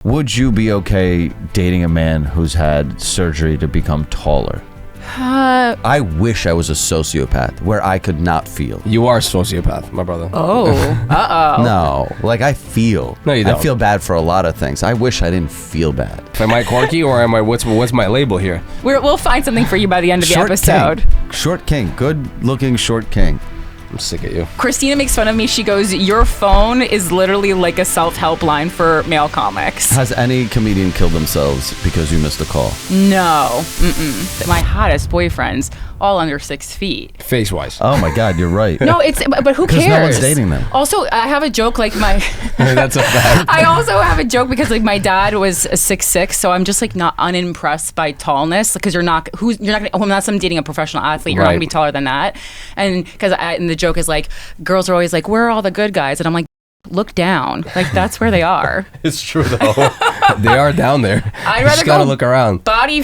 Would you be okay dating a man who's had surgery to become taller? I wish I was a sociopath where I could not feel. You are a sociopath, my brother. Oh, uh-oh. No, like I feel. No, you don't. I feel bad for a lot of things. I wish I didn't feel bad. Am I quirky or am I? What's my label here? We'll find something for you by the end of the episode. King. Short king. Good looking short king. I'm sick of you. Christina makes fun of me. She goes, your phone is literally like a self-help line for male comics. Has any comedian killed themselves because you missed a call? No. Mm-mm. My hottest boyfriends, all under 6 feet. Face-wise. Oh my God, you're right. No, but who cares? Because no one's dating them. Also, I have a joke like my... That's a fact. I also have a joke because like my dad was a 6'6", so I'm just like not unimpressed by tallness because you're not unless I'm dating a professional athlete, you're not gonna be taller than that. And because the joke is like, girls are always like, where are all the good guys? And I'm like, look down. Like, that's where they are. It's true, though. They are down there. I'd rather just gotta look around. Body,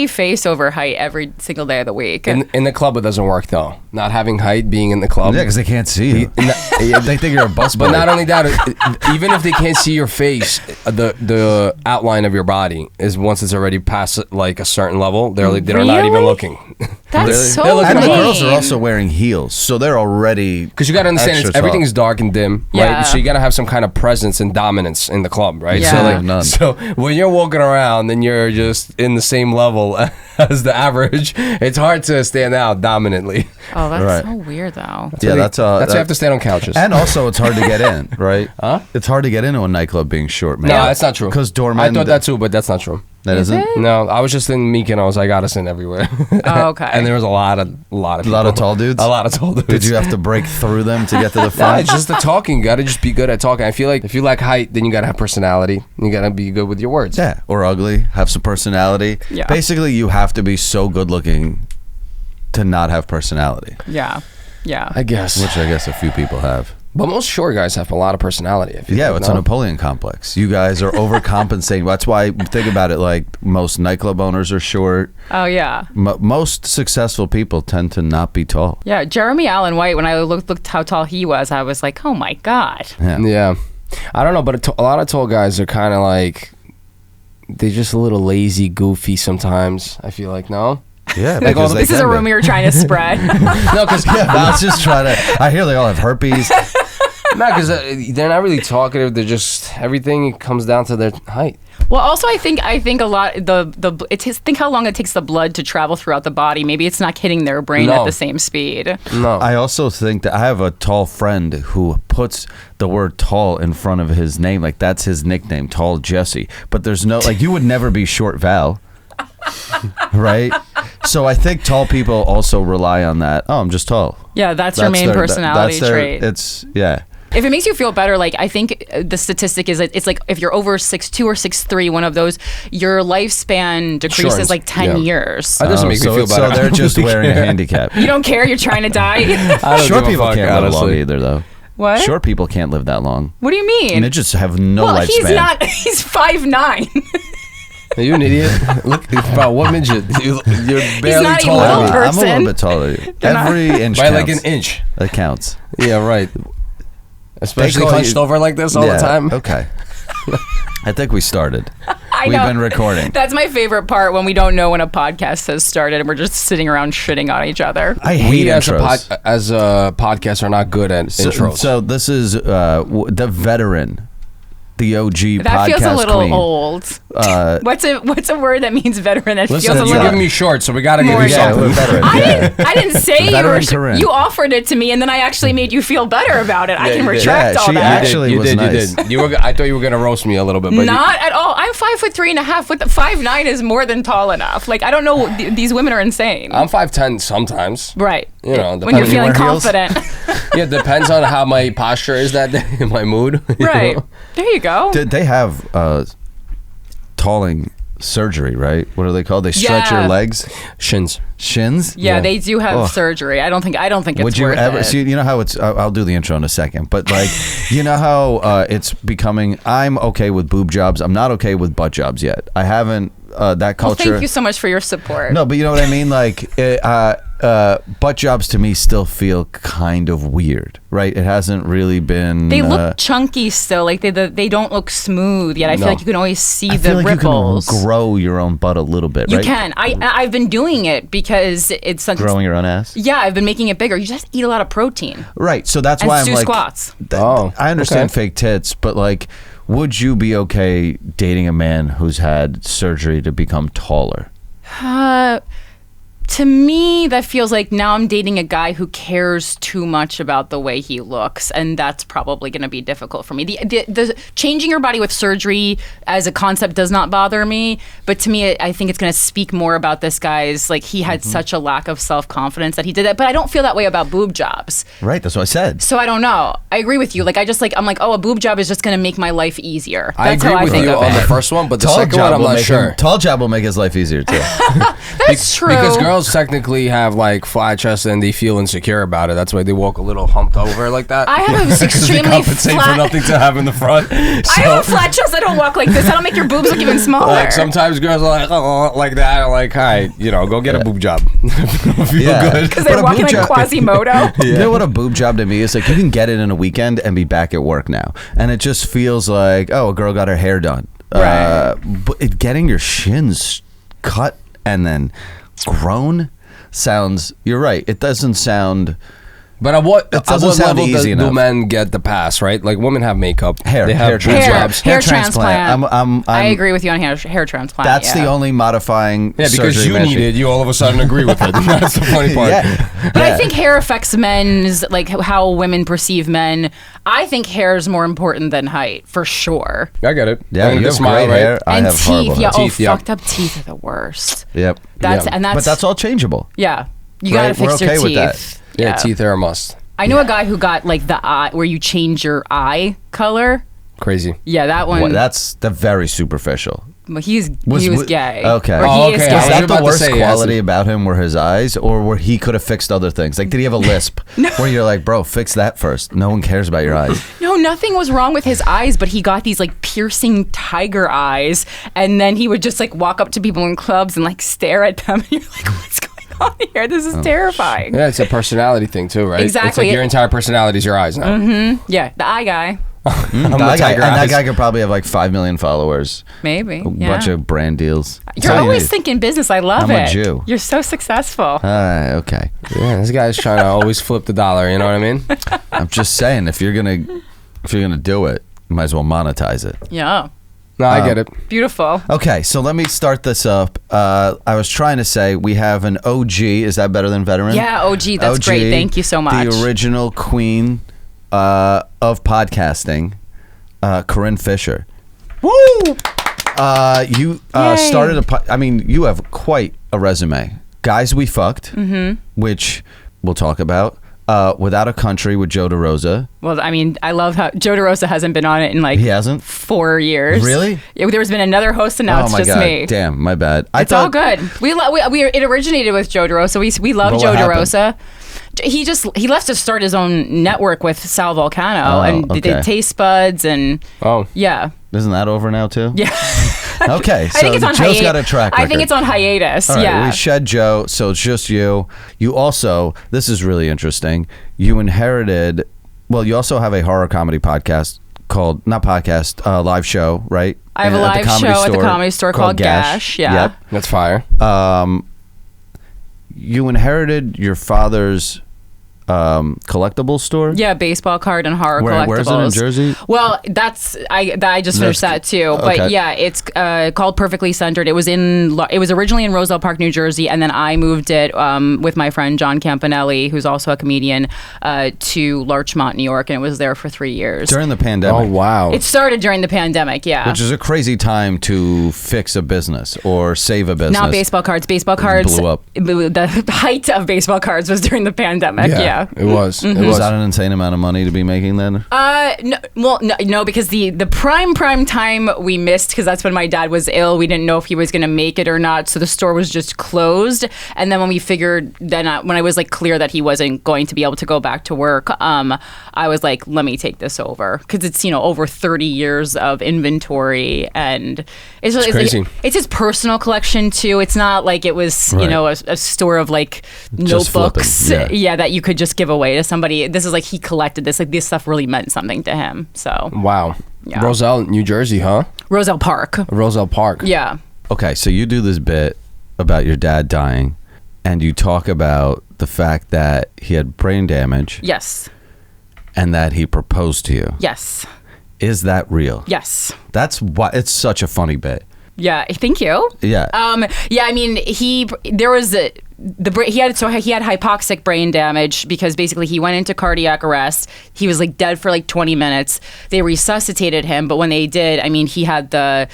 face over height every single day of the week. In the club, it doesn't work, though. Not having height, being in the club. Yeah, because they can't see you. They think you're a busboy. But not only that, even if they can't see your face, the outline of your body is once it's already past like a certain level, they're not even looking. That's really? so And the mean. girls are also wearing heels, so they're already. Because you got to understand, everything is dark and dim, Yeah. right? So you got to have some kind of presence and dominance in the club, right? Yeah. So when you're walking around and you're just in the same level as the average, it's hard to stand out dominantly. Oh, that's Right. so weird, though. That's why you have to stand on couches. And also, it's hard to get in, right? Huh? It's hard to get into a nightclub being short, man. No, that's not true. Because doormen. I thought that too, but that's not true. That Is isn't. it? No, I was just in Mykonos. I got us in everywhere. Oh, okay. And there was a lot of people. A lot of tall dudes. A lot of tall dudes. Did you have to break through them to get to the No, front? it's just the talking. You got to just be good at talking. I feel like if you like height, then you got to have personality. You got to be good with your words. Yeah, or ugly, have some personality. Yeah. Basically, you have to be so good looking to not have personality, Yeah. I guess. which I guess a few people have. But most short guys have a lot of personality. I feel Yeah, like, it's a Napoleon complex. You guys are overcompensating. That's why, think about it, like most nightclub owners are short. Oh, yeah. Most successful people tend to not be tall. Yeah, Jeremy Allen White, when I looked how tall he was, I was like, oh my God. Yeah. I don't know, but a lot of tall guys are kind of like, they're just a little lazy, goofy sometimes. I feel like, no? Yeah, Like all because the- they This is a can be. rumor you're trying to spread. No, because Let's just try to. I hear they all have herpes. they're not really talkative. They're just, everything comes down to their height. Well, also, I think a lot think how long it takes the blood to travel throughout the body. Maybe it's not hitting their brain at No. the same speed. No. I also think that I have a tall friend who puts the word tall in front of his name. Like, that's his nickname, Tall Jesse. But there's no, like, you would never be Short Val. Right? So I think tall people also rely on that. Oh, I'm just tall. Yeah, that's your main personality trait. It's, yeah. If it makes you feel better, like I think the statistic is that it's like if you're over 6'2" or 6'3", one of those, your lifespan decreases Shortens. like 10 Yeah. years. That doesn't make me feel So better. they're just wearing a handicap. You don't care? You're trying to die? I don't Short give a people fuck, can't live long honestly. either, though. What? Short people can't live that long. What do you mean? Midgets have no well, lifespan. he's not. He's 5'9". Are you an idiot? Look, bro, what midget? You're barely not even taller little than me. person. I'm a little bit taller than you. Every inch By counts. like an inch. That counts. Yeah, right. Especially call hunched you- over like this all Yeah, the time. Okay. I think we started. I We've know. been recording. That's my favorite part when we don't know when a podcast has started and we're just sitting around shitting on each other. I hate We as intros. a podcast are not good at intros. So this is the veteran, the OG That podcast feels a little queen. old. What's a word that means veteran? That Listen, feels a you're little. giving me short, so we gotta give More you Yeah, something. we're veteran. I didn't say you Veteran were. Corinne. You offered it to me, and then I actually made you feel better about it. I Yeah, can you did. retract Yeah, all she that. actually you was did. nice. You did. You were. I thought you were gonna roast me a little bit, but Not at all. I'm 5'3.5". What the 5'9" is more than tall enough. Like I don't know. These women are insane. I'm 5'10" sometimes. Right. You know, when you're depending- feeling You wear heels? confident. Yeah, it depends on how my posture is that day, my mood. you Right. know? There you go. Did they have talling surgery, right? What are they called? They stretch Yeah. your legs, Shins. shins. Yeah, Yeah. they do have Ugh. surgery. I don't think it's Would you worth ever it. see? You know how it's. I'll do the intro in a second, but like, you know how it's becoming. I'm okay with boob jobs. I'm not okay with butt jobs yet. I haven't. that culture. Well, thank you so much for your support. No, but you know what I mean? Like, butt jobs to me still feel kind of weird, right? It hasn't really been. They look chunky still. Like they don't look smooth yet. I feel like you can always see I the feel like ripples. You can grow your own butt a little bit, You right? can. I've been doing it because it's growing your own ass. Yeah, I've been making it bigger. You just eat a lot of protein. Right. So that's And why I'm do like squats. I understand fake tits, but like, would you be okay dating a man who's had surgery to become taller? To me, that feels like now I'm dating a guy who cares too much about the way he looks, and that's probably going to be difficult for me. The changing your body with surgery as a concept does not bother me, but to me, I think it's going to speak more about this guy's, like, he had such a lack of self-confidence that he did that, but I don't feel that way about boob jobs. Right, that's what I said. So I don't know. I agree with you. Like, I'm like, oh, a boob job is just going to make my life easier. I That's agree how I with think you of on it. the first one, but the second one, I'm not sure. Tall job will make his life easier, too. That's true. Because girls technically have like flat chest and they feel insecure about it. That's why they walk a little humped over like that. I have an extremely compensate flat. for nothing to have in the front. I have a flat chest. I don't walk like this. I don't make your boobs look even smaller. Like sometimes girls are like, oh, like that. I'm like, hi, go get a boob job. Feel good. Because they're walking like Quasimodo. You know what a boob job to me is? Like, you can get it in a weekend and be back at work now. And it just feels like, oh, a girl got her hair done. Right. But getting your shins cut and then grown sounds, you're right, it doesn't sound. But at what sound level easy do enough. men get the pass, right? Like women have makeup, Hair, they have hair boob transplant. jobs. Hair transplant. I I'm agree with you on hair transplant. That's the only modifying. Yeah, because surgery you measure. need it, you all of a sudden agree with it. That's the funny part. Yeah. But I think hair affects men's, like how women perceive men. I think hair is more important than height, for sure. I get it. Yeah, And you the have smile, great hair. I And have horrible teeth, hair. yeah. Teeth, Fucked up teeth are the worst. Yep. That's Yeah. and that's But that's all changeable. yeah. You Right? gotta fix We're your okay with teeth. that. Yeah, teeth are a must. I knew a guy who got like the eye where you change your eye color. Crazy. Yeah, that one. Well, that's the very superficial. He was gay. Okay. Or Oh, he is okay. gay. I Is was that about the to worst say, quality about him were his eyes, or where he could have fixed other things? Like, did he have a lisp? Where you're like, bro, fix that first. No one cares about your eyes. No, nothing was wrong with his eyes, but he got these like piercing tiger eyes, and then he would just like walk up to people in clubs and like stare at them. And you're like, what's going on here? This is terrifying. Yeah, it's a personality thing too, right? It's Exactly. like your entire personality is your eyes now. Yeah, the eye guy. That guy could probably have like 5 million followers. Maybe. A Yeah. bunch of brand deals. You're always thinking business. I love I'm it. a Jew. You're so successful. Okay. Yeah, this guy's trying to always flip the dollar. You know what I mean? I'm just saying, if you're gonna do it, you might as well monetize it. Yeah. No, I get it. Beautiful. Okay, so let me start this up. I was trying to say we have an OG. Is that better than veteran? Yeah, OG. That's great. Thank you so much. The original queen of podcasting, Corinne Fisher. Woo! You Yay. started you have quite a resume. Guys We Fucked, which we'll talk about. Without a Country with Joe DeRosa. Well, I mean, I love how Joe DeRosa hasn't been on it in like He hasn't? 4 years. Really? Yeah, there's been another host, and now Oh it's my just God. me. Damn, my bad. It's all good. It originated with Joe DeRosa. We love But Joe what DeRosa. He left to start his own network with Sal Volcano and they okay. did Taste Buds and Oh. yeah. Isn't that over now too? Yeah. Okay, so I think it's on Joe's hiatus. got a track record. I think it's on hiatus. All right, yeah. we shed Joe, so it's just you. You also, this is really interesting. You inherited. Well, you also have a horror comedy podcast called live show, right? I have a live show at the Comedy Store called Gash. Yeah. Yep. That's fire. You inherited your father's collectible store. Yeah, baseball card and horror collectibles. Where is it in Jersey? Well, I just finished that too. But okay. yeah, it's called Perfectly Centered. It was originally in Roselle Park, New Jersey, and then I moved it with my friend John Campanelli, who's also a comedian, to Larchmont, New York, and it was there for 3 years. During the pandemic. Oh, wow. It started during the pandemic, yeah. Which is a crazy time to fix a business or save a business. Not baseball cards. Baseball cards blew up. The height of baseball cards was during the pandemic. Yeah. Yeah. It was. Mm-hmm. It Was was. that an insane amount of money to be making then? No, well, no, because the prime time we missed, because that's when my dad was ill. We didn't know if he was going to make it or not, so the store was just closed. And then when we figured, when I was like clear that he wasn't going to be able to go back to work, I was like, let me take this over, because it's over 30 years of inventory, and it's crazy. Like, it's his personal collection too. It's not like it was a store of like Just notebooks, flipping, that you could just give away to somebody. This is like he collected this. Like this stuff really meant something to him. So Wow. Yeah. Roselle, New Jersey, huh? Roselle Park. Roselle Park. Yeah. Okay, so you do this bit about your dad dying, and you talk about the fact that he had brain damage Yes. and that he proposed to you. Yes. Is that real? Yes. That's why it's such a funny bit. Yeah. Thank you. Yeah. Yeah. I mean, he had hypoxic brain damage because basically he went into cardiac arrest. He was like dead for like 20 minutes. They resuscitated him, but when they did, I mean, he had the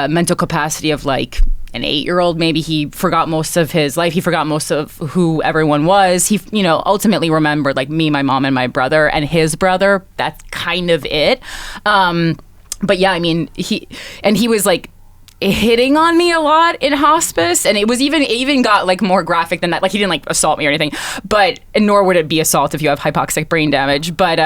mental capacity of like an 8-year-old. Maybe he forgot most of his life. He forgot most of who everyone was. He, ultimately remembered like me, my mom, and my brother, and his brother. That's kind of it. But yeah, I mean, he was like hitting on me a lot in hospice, and it even got like more graphic than that. Like he didn't like assault me or anything, but nor would it be assault if you have hypoxic brain damage. But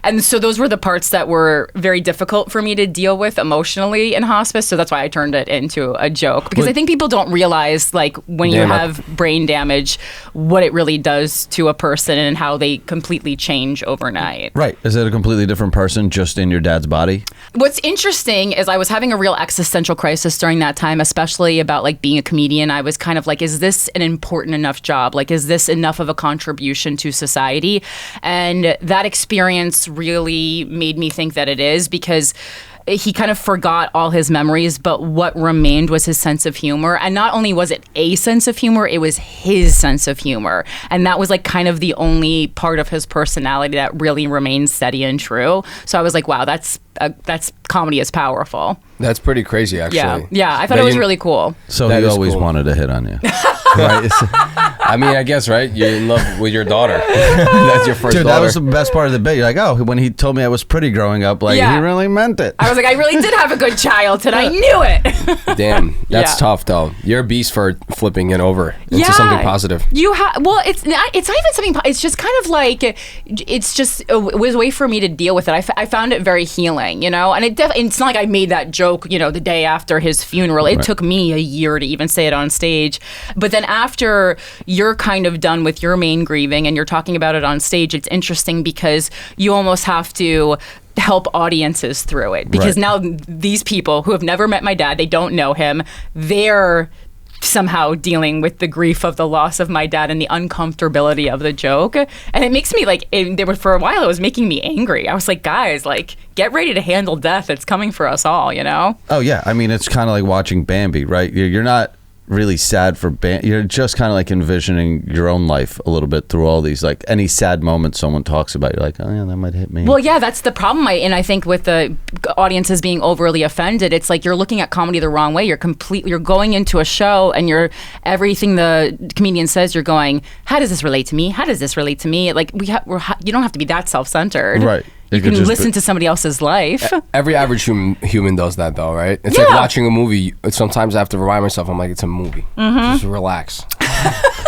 and so those were the parts that were very difficult for me to deal with emotionally in hospice. So that's why I turned it into a joke, because I think people don't realize like when you have brain damage, what it really does to a person and how they completely change overnight. Right. Is it a completely different person just in your dad's body? What's interesting is I was having a real existential crisis during that time, especially about like being a comedian. I was kind of like, is this an important enough job? Like, is this enough of a contribution to society? And that experience really made me think that it is, because he kind of forgot all his memories, but what remained was his sense of humor. And not only was it a sense of humor, it was his sense of humor. And that was like kind of the only part of his personality that really remained steady and true. So I was like, wow, that's comedy is powerful. That's pretty crazy, actually. Yeah. I thought it was really cool. So That he is always cool. wanted to hit on you. Right? I mean, I guess, right? You're in love with your daughter. That's your first Dude, daughter. that was the best part of the bit. You're like, oh, when he told me I was pretty growing up, like, Yeah. he really meant it. I was like, I really did have a good childhood. I knew it. Damn, that's Yeah. tough, though. You're a beast for flipping it over into something positive. Well, it's not even something. It's just kind of like it was a way for me to deal with it. I found it very healing, and it's not like I made that joke, the day after his funeral. It took me a year to even say it on stage. But then after you're kind of done with your main grieving and you're talking about it on stage, it's interesting because you almost have to help audiences through it, because now these people who have never met my dad, they don't know him, they're somehow dealing with the grief of the loss of my dad and the uncomfortability of the joke. And it makes me like, for a while it was making me angry. I was like, guys, like, get ready to handle death. It's coming for us all, Oh, yeah. I mean, it's kind of like watching Bambi, right? You're not really sad for Bambi. You're just kind of like envisioning your own life a little bit through all these, like any sad moment someone talks about, you're like, oh yeah, that might hit me. Well, yeah, that's the problem. I think with the audiences being overly offended, it's like you're looking at comedy the wrong way. You're going into a show and everything the comedian says, you're going, how does this relate to me? How does this relate to me? Like you don't have to be that self-centered. Right. You can listen to somebody else's life. Every average human does that, though, right? It's like watching a movie. Sometimes I have to remind myself, I'm like, it's a movie. Just relax.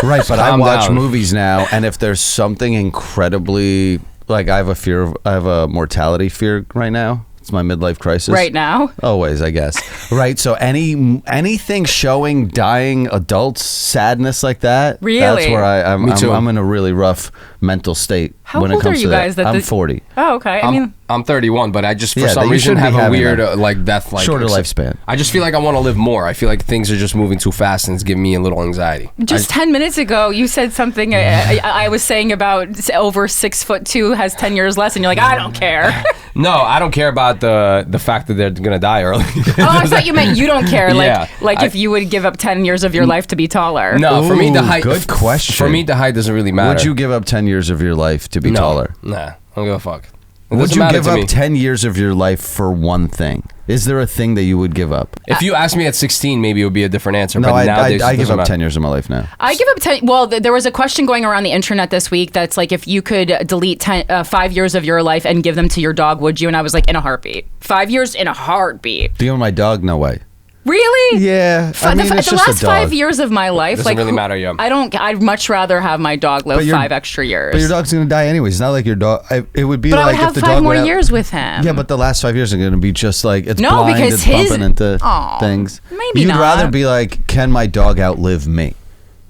Right, but I calm watch down. movies now, and if there's something incredibly, like I have a mortality fear right now. It's my midlife crisis. Right now? Always, I guess. Right, so anything showing dying adults, sadness like that, Really? that's where I'm Me too. I'm in a really rough mental state. How when old it comes are you to guys? I'm 40. Oh, okay. I mean, I'm 31, but I just for Yeah, some you reason should be have a having weird a death shorter lifespan. I just feel like I want to live more. I feel like things are just moving too fast and it's giving me a little anxiety. just 10 minutes ago, you said something I was saying about over 6'2" has 10 years less, and you're like, I don't care. No, I don't care about the fact that they're gonna die early. Oh, I thought you meant you don't care. Yeah, If you would give up 10 years of your life to be taller. No, for me the Ooh, height. good question. For me, the height doesn't really matter. Would you give up 10 years of your life to be taller? Nah, I don't give a fuck. It Would doesn't you matter give to up me. 10 years of your life for one thing? Is there a thing that you would give up? If you asked me at 16, maybe it would be a different answer. No, but I nowadays, it give doesn't up matter. 10 years of my life now. I give up 10. Well, there was a question going around the internet this week that's like, if you could delete 5 years of your life and give them to your dog, would you? And I was like, in a heartbeat. 5 years in a heartbeat. Do you own my dog? No way. Really? Yeah. I mean, it's the just last a dog. 5 years of my life, Doesn't really matter, yeah. I'd much rather have my dog live But your- 5 extra years. But your dog's going to die anyways. It's not like your dog. It would be But I like would have if the 5 dog more went out- years with him. Yeah, but the last 5 years are going to be just like it's No, blind, because it's his- bumping into Aw, things. maybe You'd not. rather be like, can my dog outlive me?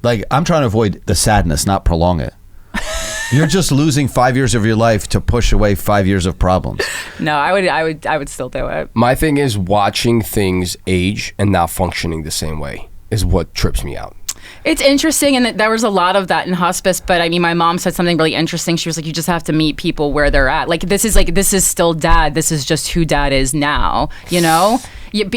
Like, I'm trying to avoid the sadness, not prolong it. You're just losing 5 years of your life to push away 5 years of problems. No, I would still do it. My thing is watching things age and not functioning the same way is what trips me out. It's interesting, and there was a lot of that in hospice. But I mean, my mom said something really interesting. She was like, "You just have to meet people where they're at. Like this is still dad. This is just who dad is now. You know,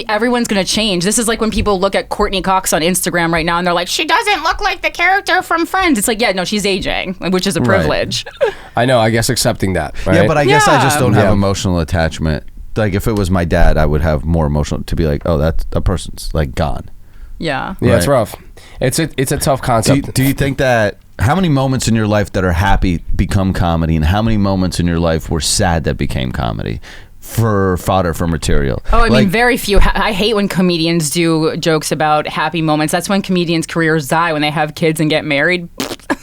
everyone's gonna change. This is like when people look at Courtney Cox on Instagram right now, and they're like, she doesn't look like the character from Friends. It's like, yeah, no, she's aging, which is a privilege. I know. I guess accepting that. Right? Yeah, but I guess I just don't have Yeah. emotional attachment. Like, if it was my dad, I would have more emotional to be like, oh, that person's like gone. Yeah. Yeah, it's Right. rough. It's a tough concept. Do you think that how many moments in your life that are happy become comedy, and how many moments in your life were sad that became comedy for fodder for material? Oh, I mean, very few. I hate when comedians do jokes about happy moments. That's when comedians' careers die, when they have kids and get married.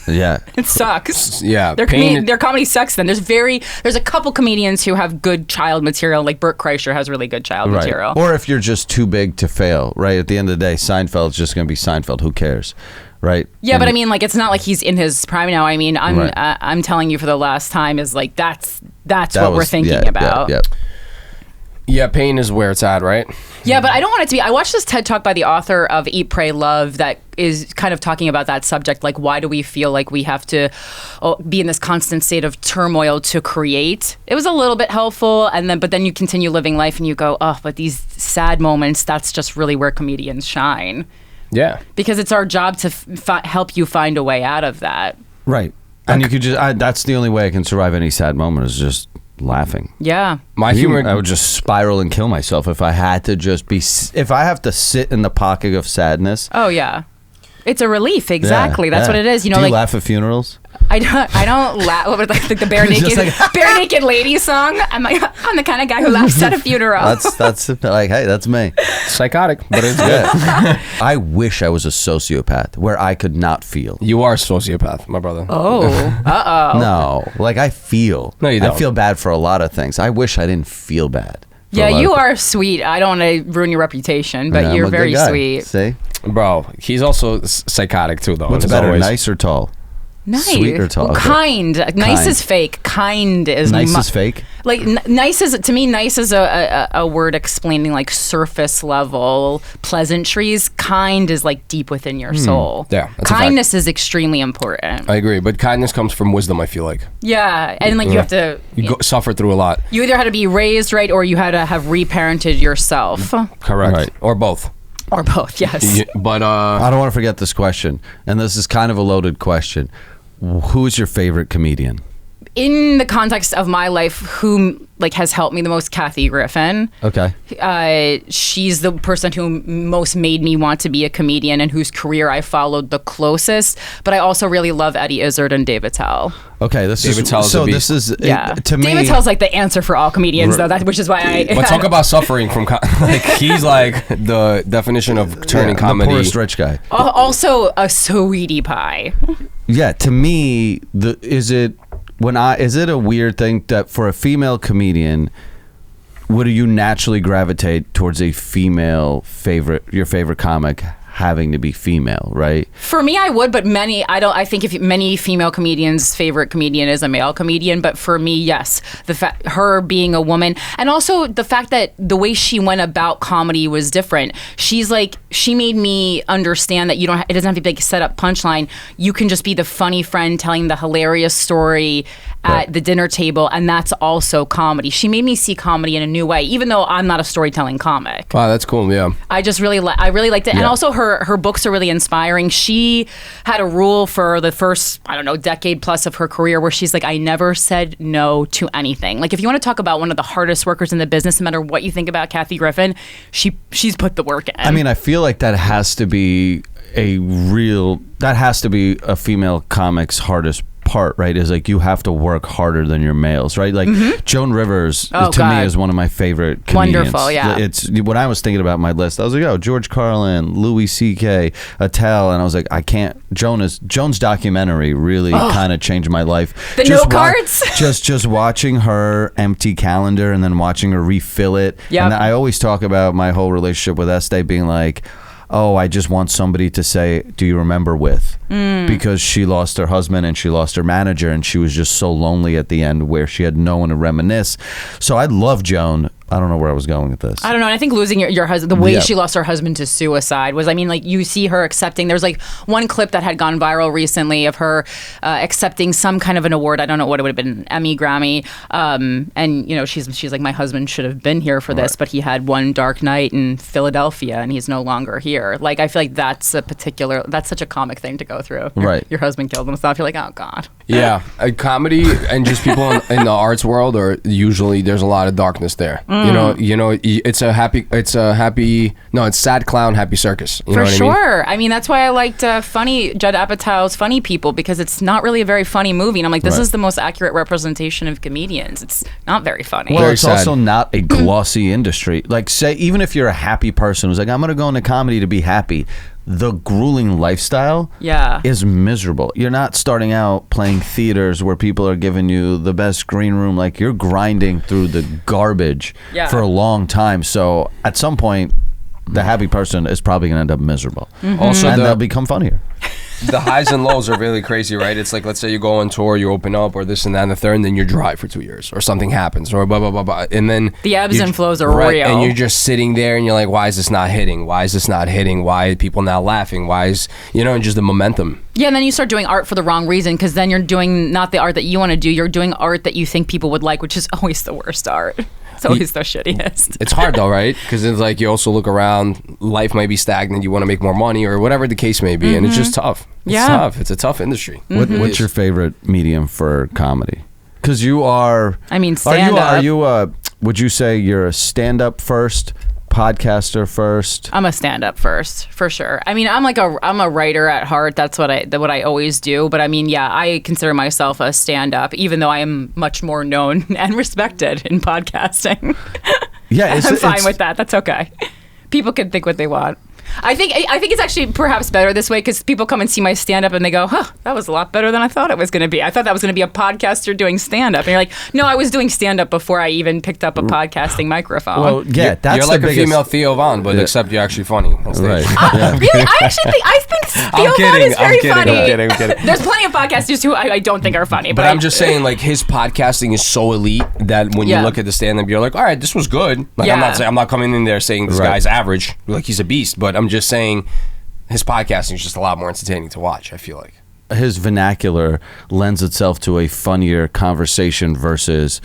Yeah. It sucks. Yeah, Their pain- comedy sucks then. There's a couple comedians who have good child material, like Bert Kreischer has really good child material. Or if you're just too big to fail, right? At the end of the day, Seinfeld's just going to be Seinfeld. Who cares, right? Yeah, but I mean, like, it's not like he's in his prime now. I mean, Right. I'm telling you for the last time is like that's that what we're was- thinking yeah, about. Yeah, Yeah, pain is where it's at, right? Yeah, but I don't want it to be. I watched this TED Talk by the author of Eat, Pray, Love that is kind of talking about that subject. Like, why do we feel like we have to be in this constant state of turmoil to create? It was a little bit helpful, but then you continue living life and you go, oh, but these sad moments, that's just really where comedians shine. Yeah. Because it's our job to help you find a way out of that. Right. And you could just, that's the only way I can survive any sad moment is just laughing. Yeah. My humor. I would just spiral and kill myself if I had to just be, if I have to sit in the pocket of sadness. Oh, yeah. It's a relief. Exactly. That's what it is. You know, Do you like laugh at funerals? I don't laugh. What was like the bare Just naked like- bare naked lady song? I'm the kind of guy who laughs at a funeral. That's like, hey, that's me. Psychotic, but it's good. Yeah. I wish I was a sociopath where I could not feel. You are a sociopath, my brother. No, like I feel. No, you I don't. feel bad for a lot of things. I wish I didn't feel bad. for a Yeah, lot you of are sweet. I don't want to ruin your reputation, but Yeah, I'm you're a good very guy. sweet. See, Bro, he's also psychotic too, though. what's as better, always. nice or tall? Nice. Sweet or tall? Okay. Kind. Nice Kind. is fake. Kind is Nice is fake. Like nice is to me. Nice is a word explaining like surface level pleasantries. Kind is like deep within your soul. Yeah, that's a fact. Kindness is extremely important. I agree, but kindness comes from wisdom, I feel like. Yeah, and like you have to. Suffer through a lot. You either had to be raised right or you had to have reparented yourself, Correct. Right. Or both. or both. Yes. But I don't want to forget this question, and this is kind of a loaded question. Who's your favorite comedian? In the context of my life, who like has helped me the most, Kathy Griffin. Okay. She's the person who most made me want to be a comedian and whose career I followed the closest. But I also really love Eddie Izzard and David Tell. Okay. This David is Tell's so. a This beast. is Yeah, to me. David Tell's like the answer for all comedians, though. Which is why I. but talk about suffering from like he's like the definition of turning the comedy. poorest rich guy. Also a sweetie pie. Yeah, to me, is it a weird thing that for a female comedian, would you naturally gravitate towards a female your favorite comic having to be female, right? For me, I would, but I think if many female comedians' favorite comedian is a male comedian, but for me, yes, her being a woman, and also the fact that the way she went about comedy was different. She made me understand that it doesn't have to be like a set up punchline. You can just be the funny friend telling the hilarious story at the dinner table, and that's also comedy. She made me see comedy in a new way, even though I'm not a storytelling comic. Wow, that's cool. Yeah. I really liked it, and also her her books are really inspiring. She had a rule for the first, I don't know, decade plus of her career where she's like, I never said no to anything. Like, if you want to talk about one of the hardest workers in the business, no matter what you think about Kathy Griffin, she's put the work in. I mean, I feel like that has to be a female comic's hardest part, right? Is like you have to work harder than your males, right? Like Joan Rivers me is one of my favorite comedians. Wonderful, yeah. It's when I was thinking about my list, I was like, oh, George Carlin, Louis C.K., Attell, and I was like, I can't. Joan's documentary really kind of changed my life. The note cards. just watching her empty calendar and then watching her refill it. Yep. And I always talk about my whole relationship with Estee being like, oh, I just want somebody to say, do you remember with? Because she lost her husband and she lost her manager and she was just so lonely at the end where she had no one to reminisce. So I love Joan. I don't know where I was going with this. I don't know. And I think losing your husband, the way she lost her husband to suicide was, I mean, like you see her accepting, there's like one clip that had gone viral recently of her accepting some kind of an award. I don't know what it would have been, Emmy, Grammy. And, you know, she's like, my husband should have been here for this, but he had one dark night in Philadelphia and he's no longer here. Like, I feel like that's such a comic thing to go through. Right. Your husband killed himself.'re like, oh God. Yeah. Comedy and just people in the arts world are usually, there's a lot of darkness there. You know, it's sad clown, happy circus. You know what sure. I mean, that's why I liked Judd Apatow's Funny People, because it's not really a very funny movie. And I'm like, this is the most accurate representation of comedians. It's not very funny. Well, Very it's sad. also not a glossy industry. Like, say, even if you're a happy person who's like, I'm going to go into comedy to be happy, the grueling lifestyle is miserable. You're not starting out playing theaters where people are giving you the best green room. Like, you're grinding through the garbage for a long time. So at some point, the happy person is probably going to end up miserable. Also, and they'll become funnier. The highs and lows are really crazy, right? It's like, let's say you go on tour, you open up, or this and that and the third, and then you're dry for 2 years, or something happens, or blah, blah, blah, blah. And then the ebbs and flows are real. And you're just sitting there and you're like, why is this not hitting? Why is this not hitting? Why are people now laughing? Why is, and just the momentum. Yeah, and then you start doing art for the wrong reason, because then you're doing not the art that you want to do. You're doing art that you think people would like, which is always the worst art. It's always the shittiest. It's hard though, right? Because it's like you also look around, life might be stagnant, you want to make more money or whatever the case may be, and it's just tough. It's tough. It's a tough industry. What's your favorite medium for comedy? Because you are... I mean, stand-up. Are you would you say you're a stand-up first, podcaster first? I'm a stand-up first, for sure. I mean, I'm a writer at heart. That's what I always do. But I mean, yeah, I consider myself a stand-up, even though I am much more known and respected in podcasting. Yeah, I'm fine with that. That's okay. People can think what they want. I think it's actually perhaps better this way, because people come and see my stand-up and they go, huh, that was a lot better than I thought it was going to be. I thought that was going to be a podcaster doing stand-up. And you're like, no, I was doing stand-up before I even picked up a podcasting microphone. Well, yeah, that's you're like the a female Theo Von, but except you're actually funny. Right. Really? I think Theo Von is very funny. I'm kidding. There's plenty of podcasters who I don't think are funny. But I'm just saying, like, his podcasting is so elite that when you look at the stand-up, you're like, all right, this was good. Like, I'm not coming in there saying this guy's average, like he's a beast, but I'm just saying his podcasting is just a lot more entertaining to watch, I feel like. His vernacular lends itself to a funnier conversation versus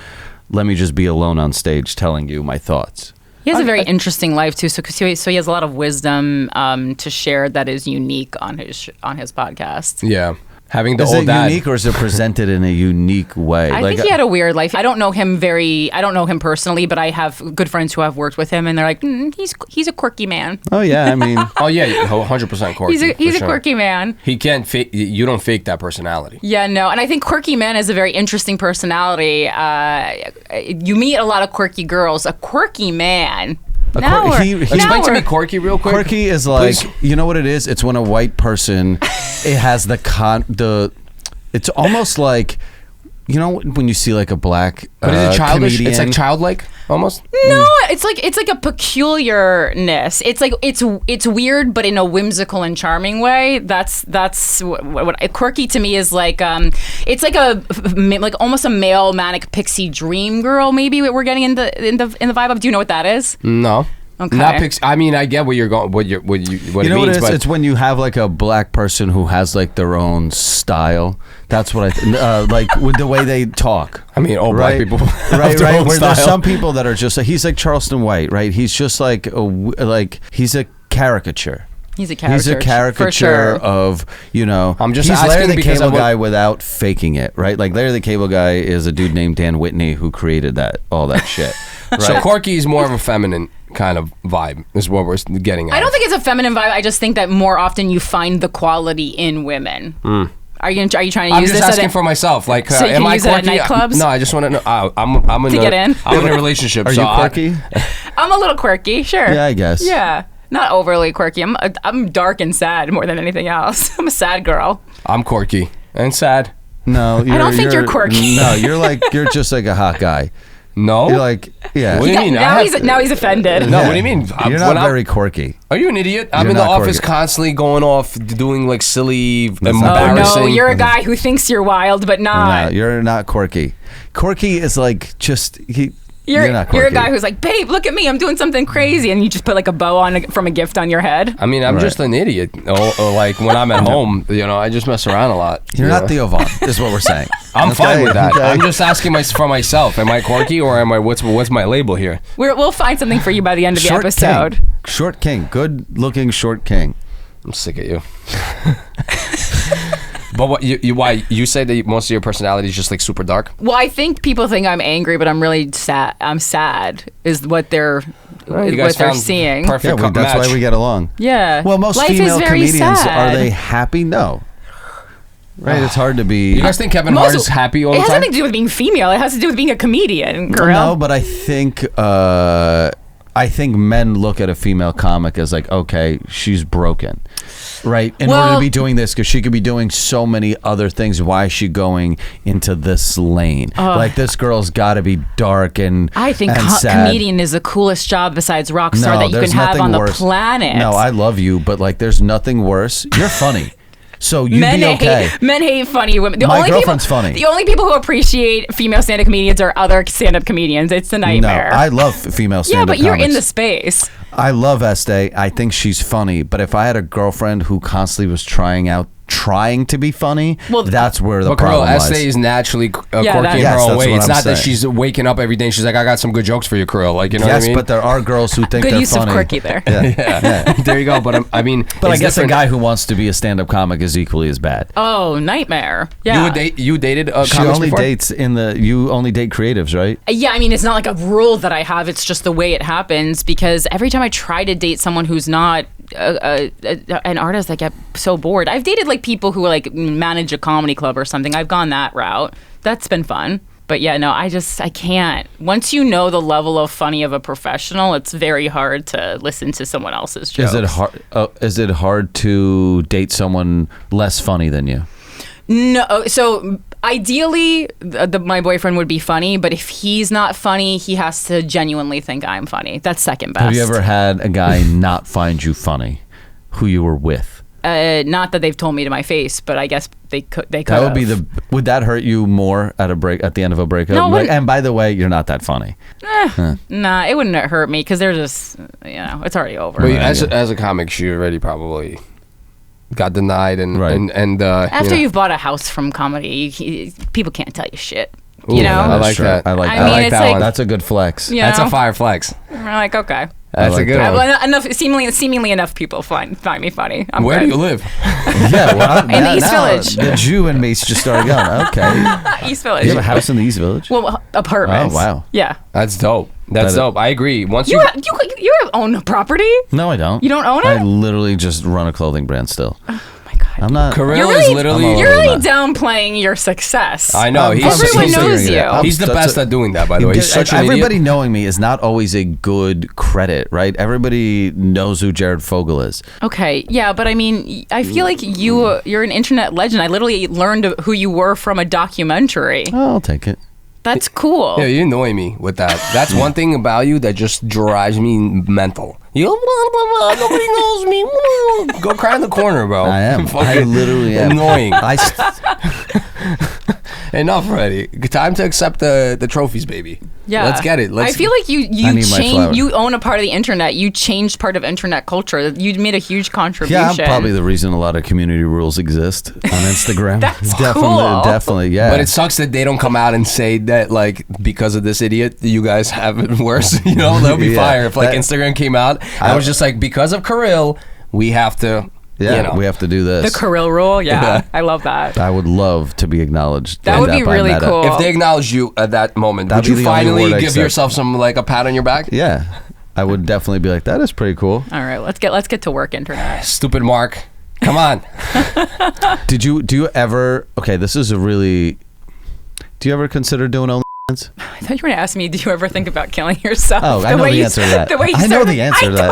let me just be alone on stage telling you my thoughts. He has a very interesting life too, so he has a lot of wisdom to share that is unique on his podcast. Yeah. Having the is old it dad. unique or is it presented in a unique way? I think he had a weird life. I don't know him personally, but I have good friends who have worked with him, and they're like, he's a quirky man. Oh yeah, I mean, 100% quirky. He's a quirky man. He can't fake. You don't fake that personality. Yeah, no, and I think quirky man is a very interesting personality. You meet a lot of quirky girls. A quirky man. Explain to me quirky real quick. Quirky is like, you know what it is? It's when a white person, it has it's almost like, you know, when you see like a black but is it childish? comedian. It's like childlike almost. No, it's like a peculiarness. It's like it's weird, but in a whimsical and charming way. That's what quirky to me is like. It's like almost a male manic pixie dream girl. Maybe we're getting in the vibe of. Do you know what that is? No. Okay. Not pixie. I mean, I get what you're going. What it means. What it is? But it's when you have like a black person who has like their own style. That's what like with the way they talk. I mean, all black people, right. Where there's some people that are just like, he's like Charleston White, right? He's just like he's a caricature. He's a caricature. He's a caricature for sure. of, I'm just he's asking Larry the because Cable Guy without faking it, right? Like Larry the Cable Guy is a dude named Dan Whitney who created all that shit. Right? So Corky is more of a feminine kind of vibe, is what we're getting at. I don't think it's a feminine vibe. I just think that more often you find the quality in women. Are you trying to use I'm this? just asking for myself. Like, so you am can I use it at quirky? nightclubs? No, I just want to know. I'm in To get in? I'm in a relationship. Are so you quirky? I'm a little quirky, sure. Yeah, I guess. Yeah, not overly quirky. I'm dark and sad more than anything else. I'm a sad girl. I'm quirky and sad. No, I don't think you're quirky. No, you're just like a hot guy. No, You're like, yeah. What do you mean? Now he's offended. No, what do you mean? You're not very quirky. Are you an idiot? I'm You're in the not office quirky. constantly going off, doing like silly, Oh embarrassing. no, you're a guy who thinks you're wild, but No, not. you're not quirky. Quirky is like you're not quirky. You're a guy who's like, babe, look at me, I'm doing something crazy, and you just put like a bow on from a gift on your head. I mean, I'm Right. just an idiot. Or like when I'm at home, I just mess around a lot. You're not Theo Vaughn, is what we're saying. I'm fine Okay, with that. okay. I'm just asking for myself. Am I quirky or am I? What's my label here? We'll find something for you by the end of the Short episode. king. Short king. Good looking short king. I'm sick of you. But what why you say that most of your personality is just like super dark? Well, I think people think I'm angry, but I'm really sad. I'm sad is what they're You guys what they're found seeing. Perfect Yeah, that's match. why we get along. Yeah. Well, most Life is female very comedians, sad. are they happy? No. Right? It's hard to be. You guys think Kevin Hart is happy all It the has time? nothing to do with being female. It has to do with being a comedian, girl. No, but I think men look at a female comic as like, okay, she's broken, right? In order to be doing this, because she could be doing so many other things. Why is she going into this lane? Like this girl's got to be dark and I think and sad. comedian is the coolest job besides rock star that you there's can have nothing on worse. the planet. No, I love you, but like, there's nothing worse. You're funny. So you'd men be okay. Men hate funny women. My girlfriend's funny. The only people who appreciate female stand-up comedians are other stand-up comedians. It's the nightmare. No, I love female stand-up yeah, but you're in comics. the space. I love Estee. I think she's funny. But if I had a girlfriend who constantly was trying to be funny, Well, that's where the But problem Krill, lies. Estee is naturally quirky in that's- her Yes, own that's way. what It's I'm not that saying. she's waking up every day and she's like, I got some good jokes for you, Krill. Like, you know what I Yes, mean? but there are girls who think Good they're use funny. of quirky there. Yeah. There you go. But I mean, But I it's guess a different. guy who wants to be a stand-up comic is equally as bad. Oh, nightmare. Yeah. You dated She comics only before? dates you only date creatives, right? Yeah, I mean, it's not like a rule that I have. It's just the way it happens because every time I try to date someone who's not an artist, I get so bored. I've dated like people who like manage a comedy club or something. I've gone that route. That's been fun. But yeah, no, I can't. Once you know the level of funny of a professional, it's very hard to listen to someone else's jokes. Is it hard to date someone less funny than you? No, so ideally, my boyfriend would be funny, but if he's not funny, he has to genuinely think I'm funny. That's second best. Have you ever had a guy not find you funny who you were with? Not that they've told me to my face, but I guess they could. That would be would that hurt you more at the end of a breakup? No, it wouldn't. And by the way, you're not that funny. Nah, it wouldn't hurt me because they're just, it's already over. Well, as a comic, she already probably got denied and Right. and After you've bought a house from comedy, people can't tell you shit. Ooh, You know? I like true. that. I like I that. mean, I like it's that like- one. That's a good flex. You That's know? a fire flex. We're like, okay. That's like a good that. one. Well, enough. Seemingly enough people find me funny. I'm Where do good. you live? Yeah, well, In the East Village. The Jew in me just started going, okay. East Village. You have a house in the East Village? Well, apartments. Oh, wow. Yeah. That's dope. That's That- dope. I agree. Once You own property? No, I don't. You don't own I it? literally just run a clothing brand still. Oh my God. I'm not. Kirill You're is really, literally. you're really that. downplaying your success. I know. He's Everyone he's, knows figuring it you. out. He's the That's best a- at doing that, by the way. He's such an Everybody idiot. knowing me is not always a good credit, right? Everybody knows who Jared Fogle is. Okay, yeah, but I mean, I feel like you're an internet legend. I literally learned who you were from a documentary. Oh, I'll take it. That's cool. Yeah, you annoy me with that. That's one thing about you that just drives me mental. You nobody knows me. Go cry in the corner, bro. I am. I Fucking literally am. annoying. I Enough already. Time to accept the trophies, baby. Yeah, Let's get it. I feel like I you need my changed. flower. You own a part of the internet. You changed part of internet culture. You made a huge contribution. Yeah, I'm probably the reason a lot of community rules exist on Instagram. That's definitely, cool. definitely, yeah. But it sucks that they don't come out and say that, like, because of this idiot, you guys have it worse. You know, that would be Yeah. fire if, like, That- Instagram came out. I was just like, because of Kirill, we have to. Yeah, we have to do this. The Kirill rule, yeah. I love that. I would love to be acknowledged. That would be really cool. If they acknowledged you at that moment, would you finally give yourself some like a pat on your back? Yeah, I would definitely be like, that is pretty cool. All right, let's get to work, internet. Stupid Mark, come on. Do you ever? Okay, this is a really. Do you ever consider doing OnlyFans? I thought you were going to ask me, do you ever think about killing yourself? Oh, I know the answer to that. I know the answer to that.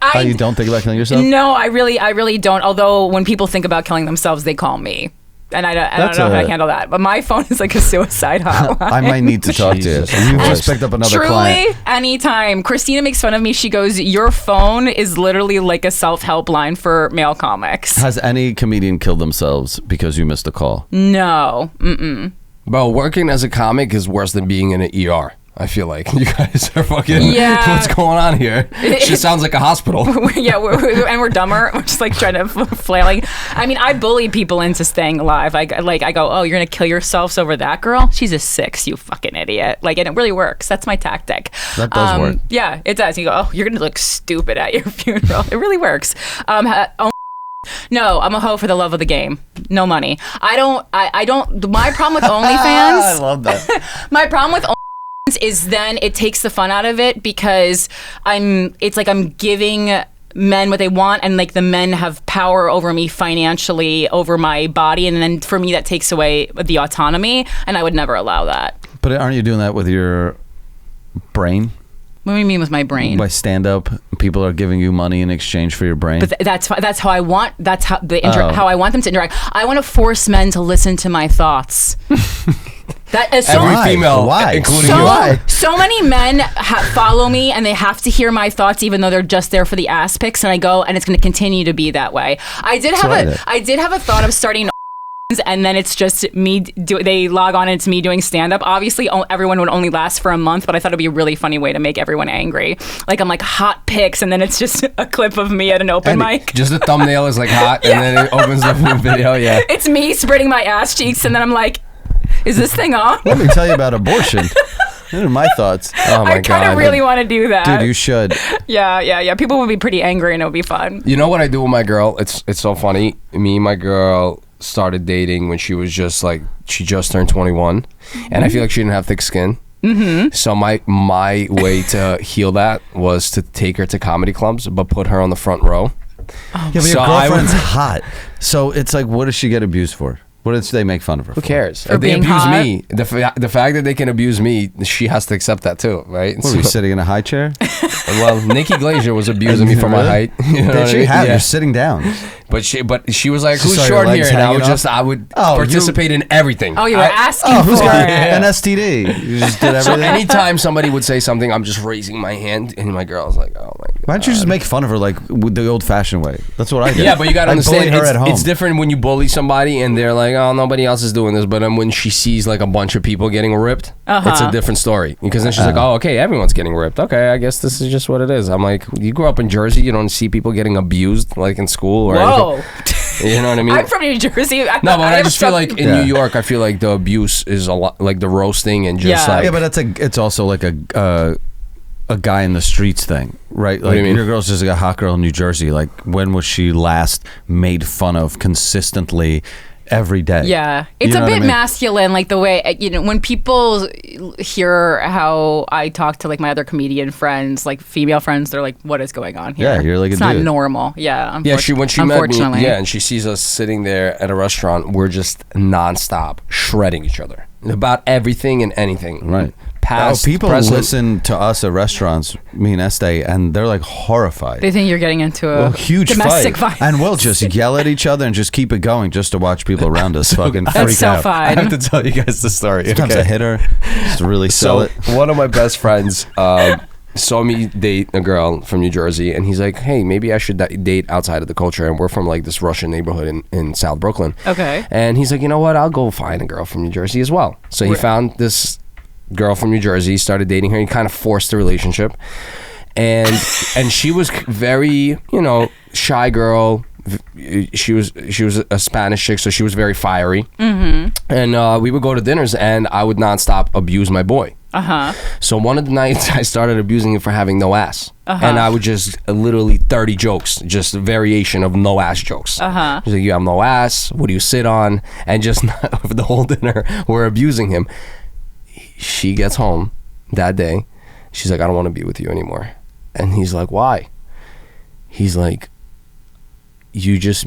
I don't. You don't think about killing yourself? No, I really don't. Although when people think about killing themselves, they call me. And I don't know how to handle that. But my phone is like a suicide hotline. I might need to talk to you. You just picked up another client. Truly, anytime. Christina makes fun of me. She goes, your phone is literally like a self-help line for male comics. Has any comedian killed themselves because you missed a call? No. Mm-mm. Bro, working as a comic is worse than being in an ER. I feel like you guys are fucking. Yeah. What's going on here? It just sounds like a hospital. Yeah, we're dumber. We're just like trying to flailing. I mean, I bully people into staying alive. I go, oh, you're gonna kill yourselves over that girl? She's a 6, you fucking idiot. Like, and it really works. That's my tactic. That does work. Yeah, it does. You go, oh, you're gonna look stupid at your funeral. It really works. No, I'm a hoe for the love of the game. No money. I don't. My problem with OnlyFans. I love that. My problem with OnlyFans is then it takes the fun out of it because it's like I'm giving men what they want, and like the men have power over me financially, over my body, and then for me that takes away the autonomy, and I would never allow that. But aren't you doing that with your brain? What do you mean with my brain? By stand up, people are giving you money in exchange for your brain. But that's how I want. That's how how I want them to interact. I want to force men to listen to my thoughts. That is so every female, including you. Why? So many men follow me, and they have to hear my thoughts, even though they're just there for the ass pics. And I go, and it's going to continue to be that way. I did have a thought of starting. And then it's just me. They log on and it's me doing stand up. Obviously, everyone would only last for a month, but I thought it'd be a really funny way to make everyone angry. Like I'm like hot pics, and then it's just a clip of me at an open mic. Just the thumbnail is like hot, and then it opens up the video. Yeah, it's me spreading my ass cheeks, and then I'm like, "Is this thing on?" Let me tell you about abortion. Those are my thoughts. Oh my God! I kind of really want to do that, dude. You should. Yeah. People would be pretty angry, and it would be fun. You know what I do with my girl? It's so funny. Me and my girl started dating when she was just like, she just turned 21, and I feel like she didn't have thick skin. Mm-hmm. So my way to heal that was to take her to comedy clubs, but put her on the front row. Yeah, but your girlfriend's hot, so it's like, what does she get abused for? What did they make fun of her for? Who cares? For if they being abuse hot? me, the fact that they can abuse me, she has to accept that too, right? What, are you sitting in a high chair? Well, Nikki Glazer was abusing me for my height. You know Did she have? Yeah. You're sitting down. But she was like, She who's saw your short legs here? And hanging I would participate in everything. Oh, you were asking who's for got it. an STD? You just did So everything. anytime somebody would say something, I'm just raising my hand, and my girl's like, oh my God. Why don't you just make fun of her like with the old-fashioned way? That's what I did. Yeah, but you gotta I'd bully understand, her at home. it's different when you bully somebody and they're like, oh, nobody else is doing this. But then when she sees like a bunch of people getting ripped, it's a different story. Because then she's like, oh, okay, everyone's getting ripped. Okay, I guess this is just what it is. I'm like, you grew up in Jersey, you don't see people getting abused like in school or anything. You know what I mean? I'm from New Jersey. No, but I just feel like in New York, I feel like the abuse is a lot, like the roasting and just like. Yeah, but it's also like a guy in the streets thing, right? Like, do you mean? Your girl's just like a hot girl in New Jersey. Like, when was she last made fun of consistently every day? Yeah, it's a bit masculine, like the way, when people hear how I talk to like my other comedian friends, like female friends, they're like, what is going on here? Yeah, you're like it's not normal. Yeah, when she met me, and she sees us sitting there at a restaurant, we're just nonstop shredding each other about everything and anything. Right. Past, people present. listen to us at restaurants, me and Estee, and they're like horrified. They think you're getting into a huge domestic fight. violence. And we'll just yell at each other and just keep it going just to watch people around us fucking freak That's so out. fun. I have to tell you guys the story. Sometimes I hit her just to really sell it. One of my best friends saw me date a girl from New Jersey, and he's like, hey, maybe I should date outside of the culture. And we're from like this Russian neighborhood in South Brooklyn. Okay. And he's like, you know what? I'll go find a girl from New Jersey as well. So he found this girl from New Jersey, started dating her. He kind of forced the relationship, and she was very, shy girl. She was a Spanish chick, so she was very fiery. Mm-hmm. And we would go to dinners, and I would nonstop abuse my boy. So one of the nights I started abusing him for having no ass. And I would just literally 30 jokes, just a variation of no ass jokes. He's like, you have no ass, what do you sit on? And just for the whole dinner, we're abusing him. She gets home that day. She's like, I don't want to be with you anymore. And he's like, why? He's like, you just,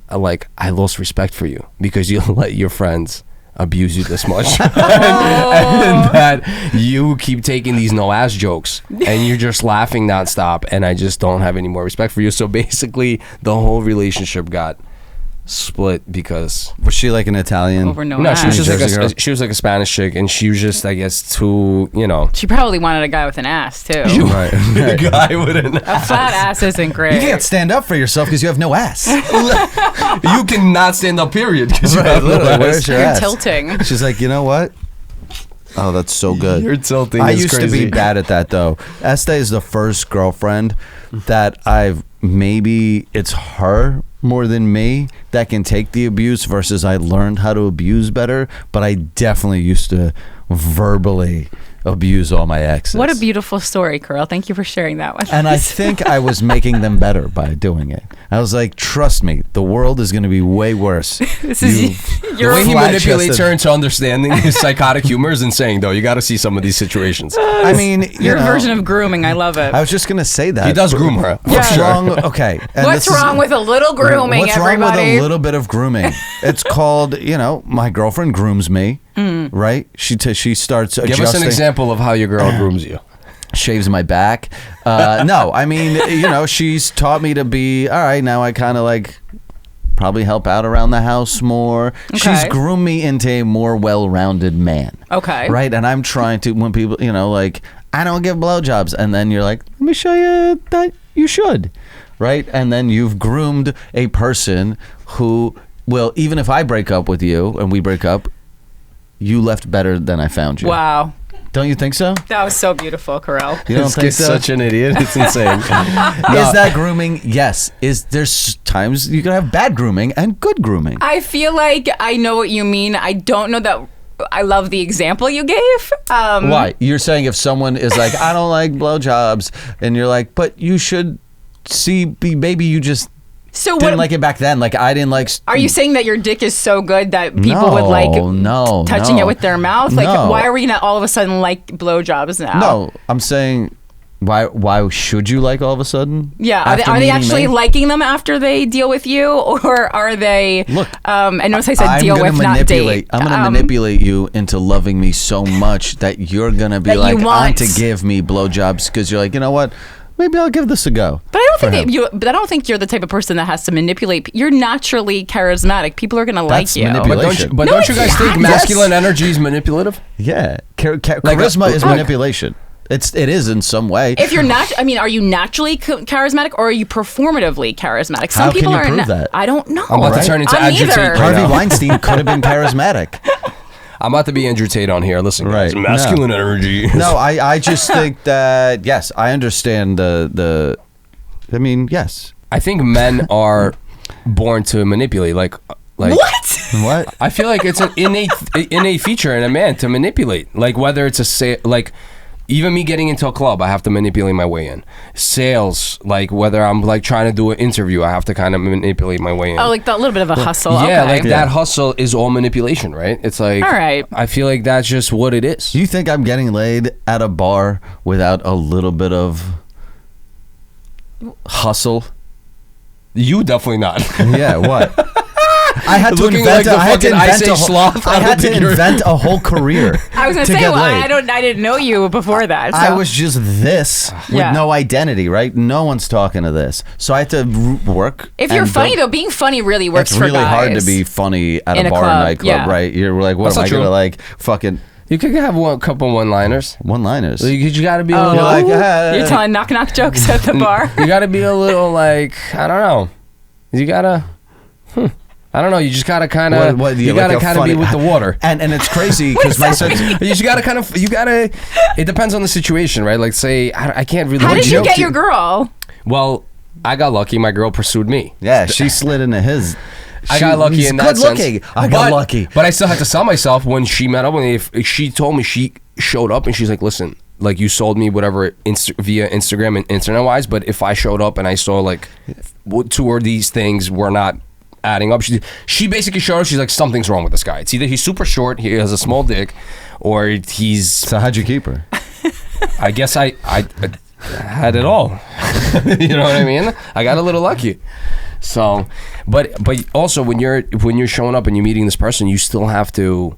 like, I lost respect for you because you let your friends abuse you this much. and that you keep taking these no ass jokes and you're just laughing nonstop, and I just don't have any more respect for you. So basically the whole relationship got split because was she like an Italian? Over no she was ass. just she was like a Spanish chick, and she was just, I guess, too, you know. She probably wanted a guy with an ass too. Right. A guy with an A flat ass isn't great. You can't stand up for yourself because you have no ass. You cannot stand up, period, because you have no Literally, ass. where's your You're ass? tilting. She's like, you know what? Oh, that's so good. You're tilting. I It's used crazy. to be bad at that though. Estee is the first girlfriend that I've, maybe it's her more than me that can take the abuse versus I learned how to abuse better, but I definitely used to verbally abuse all my exes. What a beautiful story, Carl. Thank you for sharing that with And I us. think I was making them better by doing it. I was like, trust me, the world is going to be way worse. This is The your way he manipulates flat-chested- her into understanding his psychotic humor is insane, though. You got to see some of these situations. I mean, your you know, version of grooming. I love it. I was just going to say that. He does groom her. What's Yeah. wrong? Okay. and What's this is- wrong with a little grooming, What's everybody? wrong with a little bit of grooming? It's called, you know, my girlfriend grooms me, right? She starts adjusting. Give us an example of how your girl grooms you. Shaves my back. No, I mean, you know, she's taught me to be, all right, now I kind of like probably help out around the house more. She's Okay. groomed me into a more well-rounded man. Okay. Right? And I'm trying to, when people, you know, like, I don't give blowjobs. And then you're like, let me show you that you should. Right? And then you've groomed a person who will, even if I break up with you and we break up, you left better than I found you. Wow. Don't you think so? That was so beautiful, Carell. You don't This think kid's so? such an idiot. It's insane. Is that grooming? Yes. There's times you can have bad grooming and good grooming. I feel like I know what you mean. I don't know that I love the example you gave. Why? You're saying if someone is like, I don't like blowjobs, and you're like, but you should maybe you just So didn't what? like it back then. Like I didn't like. Are you saying that your dick is so good that people would like touching it with their mouth? Like, No. why are we not all of a sudden like blowjobs now? No, I'm saying, why should you like all of a sudden? Yeah, After are they meeting actually me? liking them after they deal with you, or are they? Look, I notice I said I'm deal gonna with, not manipulate. date. I'm gonna manipulate you into loving me so much that you're gonna be That you like, want. on to give me blowjobs because you're like, you know what? Maybe I'll give this a go. But I don't for think him. But I don't think you're the type of person that has to manipulate. You're naturally charismatic. People are gonna That's like you. manipulation. But No, don't you it's guys think not. masculine energy is manipulative? Yeah, Like, charisma is look. manipulation. It is in some way. If you're not, I mean, are you naturally charismatic or are you performatively charismatic? Some How can people you are. prove that? I don't know. I'm about Right. to turn into I'm Andrew neither. Tate right Harvey now. Weinstein could have been charismatic. I'm about to be Andrew Tate on here. Listen, guys, Right. masculine energy. No, I just think that yes, I understand the. I mean, yes. I think men are born to manipulate. Like What? What? I feel like it's an innate feature in a man to manipulate. Like whether it's like even me getting into a club, I have to manipulate my way in. Sales, like whether I'm like trying to do an interview, I have to kind of manipulate my way in. Oh, like that little bit of a hustle. Yeah, okay. like that hustle is all manipulation, right? It's like, All right. I feel like that's just what it is. Do you think I'm getting laid at a bar without a little bit of hustle? You definitely not. Yeah. What? I had to Looking invent. like the I had to fucking invent Ice a Age whole, sloth. I I had don't to think you're- invent a whole career. I was gonna to say, get well, laid. I didn't know you before that. So. I was just this with Yeah. no identity, right? No one's talking to this, so I had to work. If you're and funny build- though, being funny really works it's for really guys. hard to be funny at In a a bar or club, nightclub, yeah. right? You're like, what That's am I not gonna true. like fucking You could have a couple one-liners. one-liners? You got to be a Oh, little like, you're telling knock jokes at the bar. You got to be a little like, I don't know. You got to I don't know. You just gotta kind of. You like gotta a kind of funny- be with the water. And it's crazy because my sense. You just gotta kind of. You gotta. It depends on the situation, right? Like, say, I can't really. How did you joke get to- your girl? Well, I got lucky. My girl pursued me. Yeah, she slid into his. I got lucky in that good sense. looking. I got lucky. But I still had to sell myself when she met up with me. If she told me showed up and she's like, listen, like you sold me whatever via Instagram and internet wise, but if I showed up and I saw like 2 of these things were not adding up, she basically showed us, she's like, something's wrong with this guy. It's either he's super short, he has a small dick, or he's... So how'd you keep her? I guess I had it all. You know what I mean? I got a little lucky. So, but also when you're showing up and you're meeting this person, you still have to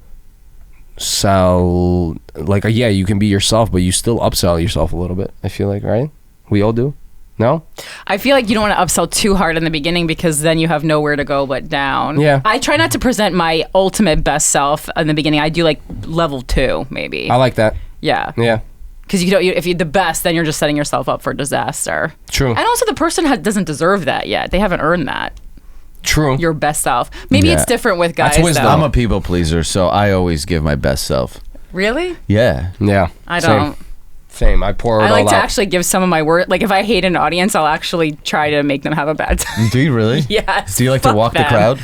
sell, like, yeah, you can be yourself, but you still upsell yourself a little bit, I feel like, right? We all do. No? I feel like you don't want to upsell too hard in the beginning because then you have nowhere to go but down. Yeah. I try not to present my ultimate best self in the beginning. I do like level 2 maybe. I like that. Yeah. Yeah. Because if you're the best, then you're just setting yourself up for disaster. True. And also the person doesn't deserve that yet. They haven't earned that. True. Your best self. Maybe it's different with guys. That's wisdom. Though. I'm a people pleaser, so I always give my best self. Really? Yeah. Yeah. I don't. Same. I pour it all out. I like to actually give some of my word. Like if I hate an audience, I'll actually try to make them have a bad time. Do you really? Yes. Do you like to walk the crowd?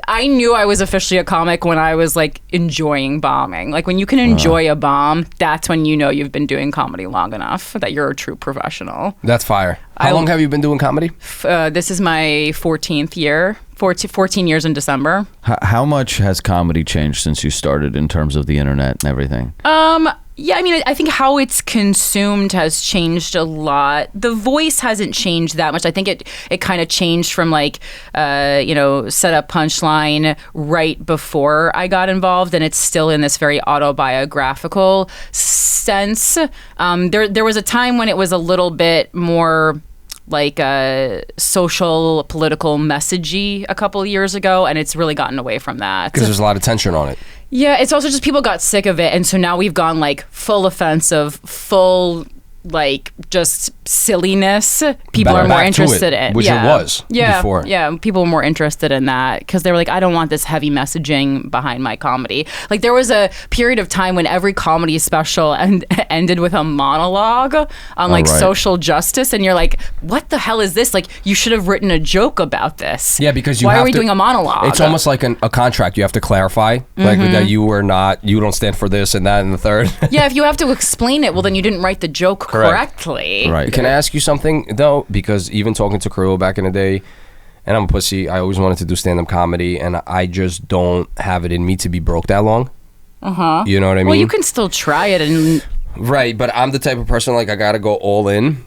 I knew I was officially a comic when I was like enjoying bombing. Like when you can enjoy a bomb, that's when you know you've been doing comedy long enough that you're a true professional. That's fire. How long have you been doing comedy? This is my 14th year. 14 years in December. How much has comedy changed since you started in terms of the internet and everything? Yeah, I mean, I think how it's consumed has changed a lot. The voice hasn't changed that much. I think it kind of changed from like, set up punchline right before I got involved, and it's still in this very autobiographical sense. There was a time when it was a little bit more like social, political messagey a couple of years ago, and it's really gotten away from that. Because there's a lot of tension on it. Yeah, it's also just people got sick of it, and so now we've gone like full offensive, full like just silliness. People are more interested in, which it was before. Yeah, people were more interested in that because they were like, I don't want this heavy messaging behind my comedy. Like there was a period of time when every comedy special ended with a monologue on like social justice, and you're like, what the hell is this? Like you should have written a joke about this. Yeah, because why are we doing a monologue? It's almost like a contract. You have to clarify, like that you don't stand for this and that and the third. Yeah, if you have to explain it, well then you didn't write the joke correctly. Right. Can I ask you something though? Because even talking to Kirill back in the day, and I'm a pussy, I always wanted to do stand-up comedy, and I just don't have it in me to be broke that long. You know what I mean? Well, you can still try it and... Right, but I'm the type of person like I gotta go all in.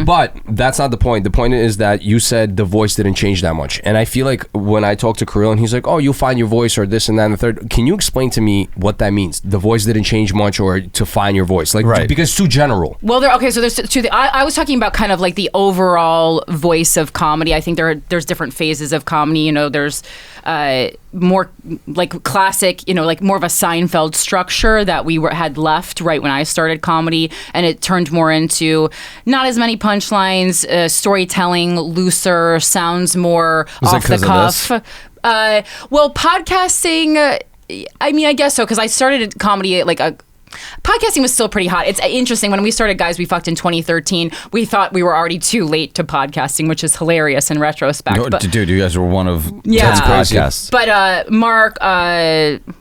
But that's not the point. The point is that you said the voice didn't change that much, and I feel like when I talk to Kirill and he's like, "Oh, you'll find your voice," or this and that and the third. Can you explain to me what that means? The voice didn't change much, or to find your voice, like because it's too general. Well, so there's two. I was talking about kind of like the overall voice of comedy. I think there's different phases of comedy. You know, there's more like classic, like more of a Seinfeld structure that we had left right when I started comedy, and it turned more into not as many punchlines, storytelling, looser, sounds more off the cuff. Well, podcasting, I mean, I guess so, because I started comedy like podcasting was still pretty hot. It's interesting. When we started Guys We Fucked in 2013, we thought we were already too late to podcasting, which is hilarious in retrospect. No, but, dude, you guys were one of 10 Yeah. podcasts. But Mark,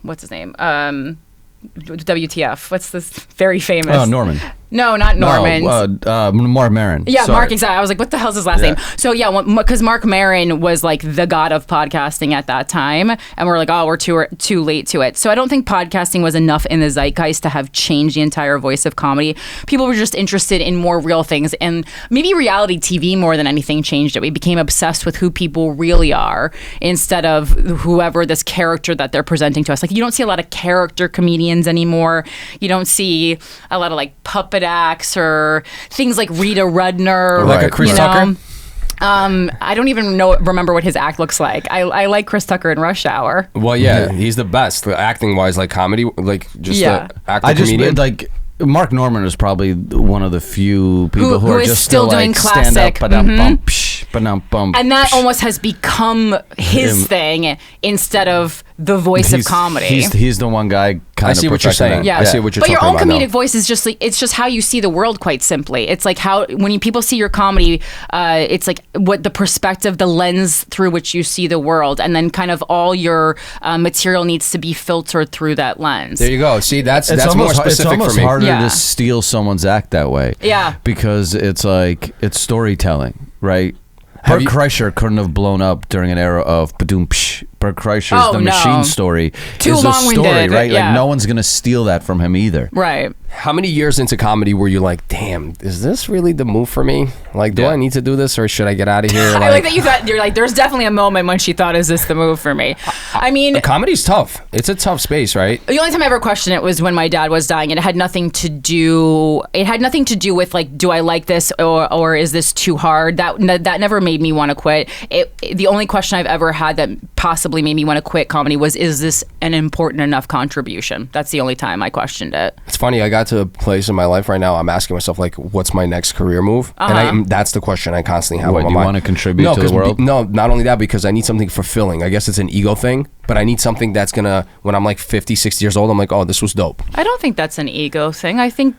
what's his name? WTF? What's this very famous? Oh, Norman. No, not Norman. Mark Maron. Yeah, Sorry. Mark, exactly. I was like, what the hell's his last name? So yeah, because Mark Maron was like the god of podcasting at that time, and we're like, oh, we're too late to it. So I don't think podcasting was enough in the zeitgeist to have changed the entire voice of comedy. People were just interested in more real things, and maybe reality TV more than anything changed it. We became obsessed with who people really are instead of whoever this character that they're presenting to us. Like you don't see a lot of character comedians anymore. You don't see a lot of like puppet acts or things like Rita Rudner, like a Chris Tucker. I don't even remember what his act looks like. I like Chris Tucker in Rush Hour. Well, yeah, he's the best acting wise, like comedy, like just the actor comedian. Like Mark Norman is probably one of the few people who are is just still doing like, stand classic. up, bump, psh. And that almost has become his thing instead of the voice of comedy. He's the one guy kind of see what you're saying. Yeah. I see what you're talking about. But your own comedic now. voice is just like, it's just how you see the world, quite simply. It's like how, when people see your comedy, it's like what the perspective, the lens through which you see the world, and then kind of all your material needs to be filtered through that lens. There you go. See, that's almost, more specific it's almost for me. harder to steal someone's act that way. Yeah. Because it's like, it's storytelling, right? Bert Kreischer couldn't have blown up during an era of badoom psh. Bert Kreischer's The Machine story is a story, right? Yeah. Like no one's gonna steal that from him either. Right. How many years into comedy were you like, damn, is this really the move for me? Like, do I need to do this or should I get out of here? I like that you thought, you're like, there's definitely a moment when she thought, is this the move for me? I mean, comedy's tough. It's a tough space, right? The only time I ever questioned it was when my dad was dying, and it had nothing to do with like, do I like this or is this too hard? That never made me want to quit. The only question I've ever had that possibly made me want to quit comedy was, is this an important enough contribution? That's the only time I questioned it. It's funny, I got to a place in my life right now, I'm asking myself, like, what's my next career move? And that's the question I constantly have on my mind. Do you want to contribute to the world? No, not only that, because I need something fulfilling. I guess it's an ego thing, but I need something that's gonna, when I'm like 50, 60 years old, I'm like, oh, this was dope. I don't think that's an ego thing. I think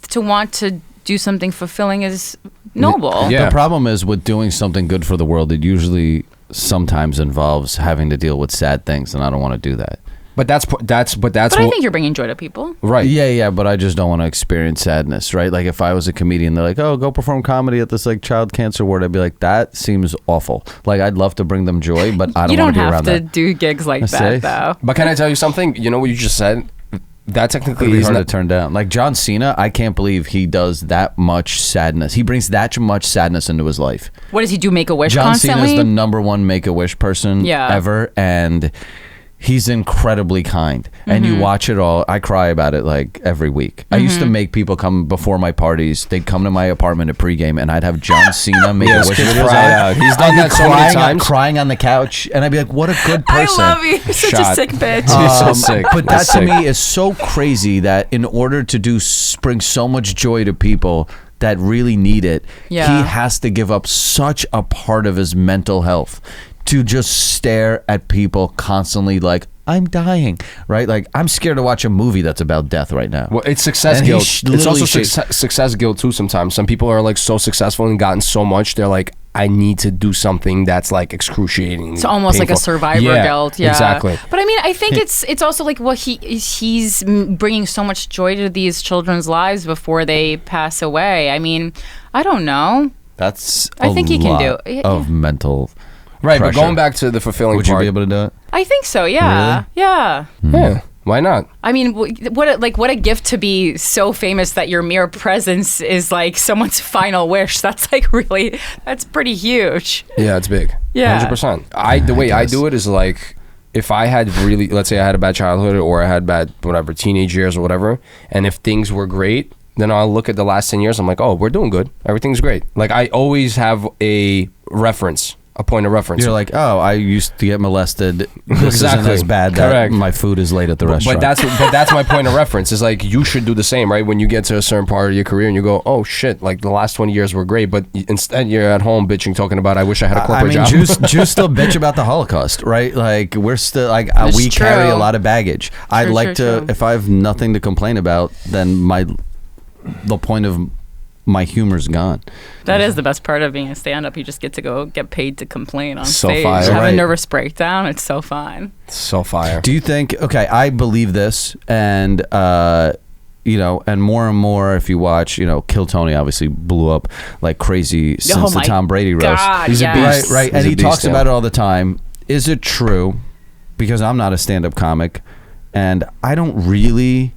to want to do something fulfilling is noble. Yeah. The problem is with doing something good for the world, it usually sometimes involves having to deal with sad things, and I don't want to do that. But I think you're bringing joy to people. Right. Yeah, but I just don't want to experience sadness, right? Like if I was a comedian, they're like, oh, go perform comedy at this like child cancer ward. I'd be like, that seems awful. Like I'd love to bring them joy, but I don't want to be around that. You don't have to do gigs like that, though. But can I tell you something? You know what you just said? That technically is hard to turn down. Like John Cena, I can't believe he does that much sadness. He brings that much sadness into his life. What does he do? Make-A-Wish John constantly? Cena's the number one Make-A-Wish person ever, and he's incredibly kind. And you watch it all. I cry about it like every week. I used to make people come before my parties. They'd come to my apartment at pregame, and I'd have John Cena Make-A-Wish videos out. He's done that so many times. Crying on the couch, and I'd be like, what a good person. I love you. You're such a sick bitch. He's so sick. But that to me is so crazy that in order to bring so much joy to people that really need it, he has to give up such a part of his mental health to just stare at people constantly like, I'm dying, right? Like, I'm scared to watch a movie that's about death right now. Well, it's success guilt. It's also success guilt, too, sometimes. Some people are, like, so successful and gotten so much, they're like, I need to do something that's, like, excruciating. It's almost painful. like a survivor guilt. Yeah, exactly. But, I mean, I think it's also, like, well, he's bringing so much joy to these children's lives before they pass away. I mean, I don't know. I think he can do of mental right, pressure. But going back to the fulfilling Would part. you be able to do it? I think so, yeah. Really? Yeah. Yeah. Why not? I mean, what a gift to be so famous that your mere presence is like someone's final wish. That's like that's pretty huge. Yeah, it's big. Yeah. 100%. The way I do it is like, if I had really, let's say I had a bad childhood or I had bad, whatever, teenage years or whatever, and if things were great, then I'll look at the last 10 years, I'm like, oh, we're doing good. Everything's great. Like, I always have a point of reference. You're like, oh, I used to get molested. This Exactly. isn't as bad that my food is late at the restaurant. But that's my point of reference. Is like, you should do the same, right? When you get to a certain part of your career and you go, oh shit, like the last 20 years were great, but instead you're at home bitching, talking about, I wish I had a corporate job. Jews still bitch about the Holocaust, right? Like we're still like we carry a lot of baggage. I'd like to, if I have nothing to complain about, then the point of my humor's gone. That is the best part of being a stand-up. You just get to go get paid to complain on stage. Fire. Have a nervous breakdown. It's so fun. So fire. Do you think? Okay, I believe this, and and more if you watch, Kill Tony obviously blew up like crazy since the Tom Brady roast. He's a beast, right? And he talks about it all the time. Is it true? Because I'm not a stand-up comic, and I don't really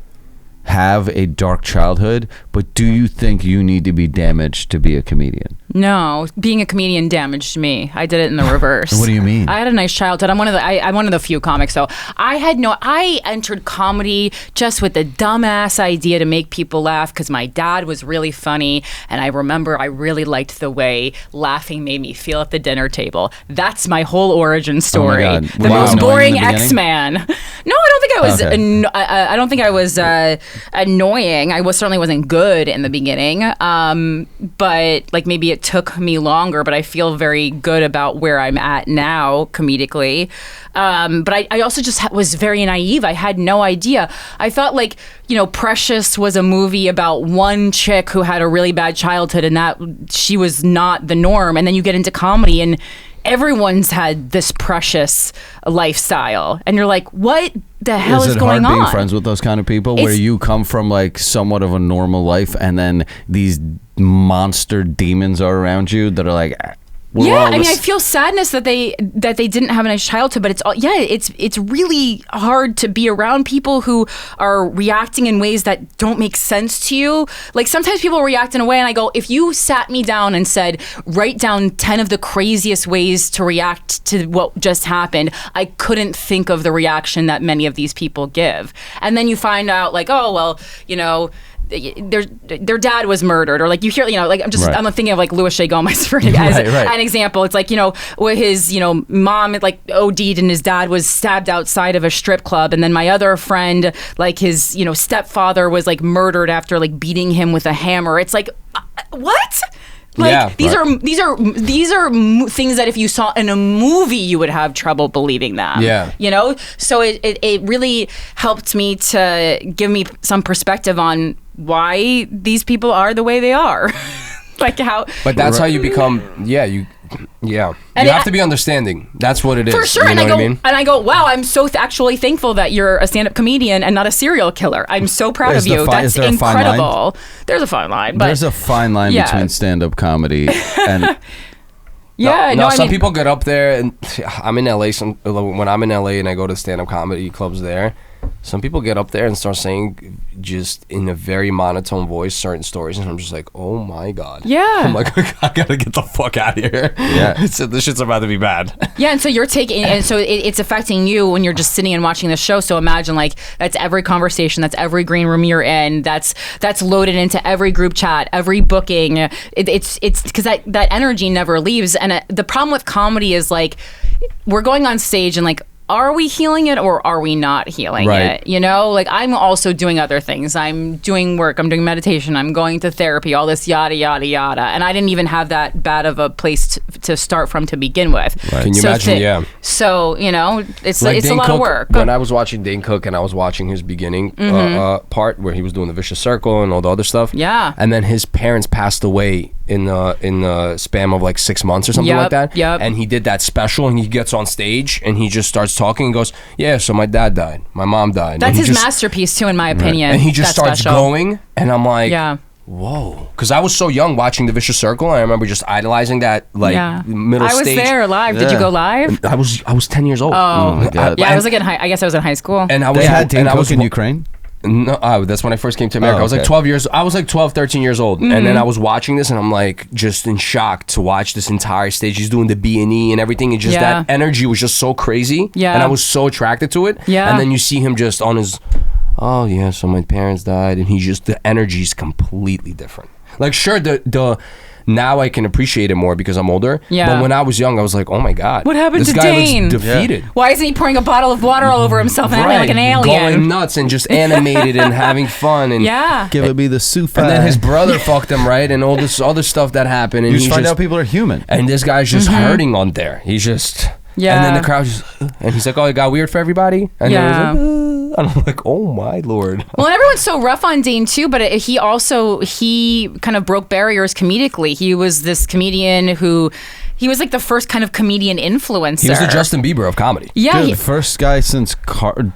have a dark childhood, but do you think you need to be damaged to be a comedian? No, being a comedian damaged me. I did it in the reverse. What do you mean? I had a nice childhood. I'm one of the few comics. So I entered comedy just with the dumbass idea to make people laugh because my dad was really funny, and I remember I really liked the way laughing made me feel at the dinner table. That's my whole origin story. Oh my God. The most boring X-Man. No, I don't think I was. Okay. I don't think I was annoying. I certainly wasn't good in the beginning, but like maybe it took me longer. But I feel very good about where I'm at now, comedically. But I also just was very naive. I had no idea. I thought like, Precious was a movie about one chick who had a really bad childhood, and that she was not the norm. And then you get into comedy, and everyone's had this precious lifestyle, and you're like, what the hell is going on? Is it hard being friends with those kind of people where you come from like somewhat of a normal life, and then these monster demons are around you that are like, I feel sadness that they didn't have a nice childhood, but it's really hard to be around people who are reacting in ways that don't make sense to you. Like sometimes people react in a way, and I go, if you sat me down and said, write down 10 of the craziest ways to react to what just happened, I couldn't think of the reaction that many of these people give. And then you find out like, oh well, their dad was murdered, or like you hear, like I'm thinking of like Louis J. Gomez for an example. It's like, where his, mom like OD'd and his dad was stabbed outside of a strip club, and then my other friend, like his, stepfather was like murdered after like beating him with a hammer. It's like, what? Like these are things that if you saw in a movie you would have trouble believing them. Yeah. So it really helped me to give me some perspective on why these people are the way they are. Like how. But that's how you become. Yeah. And you have to be understanding. That's what it is. For sure. You know what I mean? And I go, wow, I'm so actually thankful that you're a stand-up comedian and not a serial killer. I'm so proud of you. That's incredible. There's a fine line. But there's a fine line between stand-up comedy and... Some people get up there, and I'm in LA. When I'm in LA and I go to stand-up comedy clubs there, some people get up there and start saying just in a very monotone voice certain stories, and I'm just like, oh my god. Yeah. I'm like, I gotta get the fuck out of here. Yeah. This shit's about to be bad. Yeah, and so you're taking, and so it's affecting you when you're just sitting and watching the show. So imagine like that's every conversation, that's every green room you're in, that's loaded into every group chat, every booking. It's because that energy never leaves. And the problem with comedy is like we're going on stage and like, are we healing it or are we not healing it? Like I'm also doing other things. I'm doing work. I'm doing meditation. I'm going to therapy, all this yada, yada, yada. And I didn't even have that bad of a place to start from to begin with. Right. Can you imagine? So, it's like a Dane lot Cook, of work. When I was watching Dane Cook and I was watching his beginning part where he was doing the vicious circle and all the other stuff. Yeah. And then his parents passed away in the span of like 6 months or something like that. Yep. And he did that special and he gets on stage and he just starts talking and goes, yeah, so my dad died. My mom died. That's his masterpiece too, in my opinion. Right. And he just starts going and I'm like, yeah. Whoa. Because I was so young watching The Vicious Circle. And I remember just idolizing that middle stage. I was there live. Did you go live? I was 10 years old. Oh my God. I was like I guess I was in high school. And they had Dane Cook in Ukraine? No, that's when I first came to America. I was like 12, 13 years old. And then I was watching this and I'm like just in shock to watch this entire stage. He's doing the B&E and everything. And just that energy was just so crazy. Yeah. And I was so attracted to it. Yeah. And then you see him just on his, oh yeah, so my parents died. And the energy's completely different. Like sure, the now I can appreciate it more because I'm older. Yeah. But when I was young, I was like, oh my God. What happened to This guy Dane? looks defeated. Yeah. Why isn't he pouring a bottle of water all over himself and acting like an alien? Going nuts and just animated and having fun. And giving me the souffle. And then his brother fucked him, right? And all this other stuff that happened. And you just find out people are human. And this guy's just hurting on there. He's just... Yeah. And then the crowd just... And he's like, oh, it got weird for everybody? And then he's like... And I'm like, oh my Lord. Well, and everyone's so rough on Dane too, but he kind of broke barriers comedically. He was this comedian who... He was like the first kind of comedian influencer. He was the Justin Bieber of comedy. Yeah. The first guy since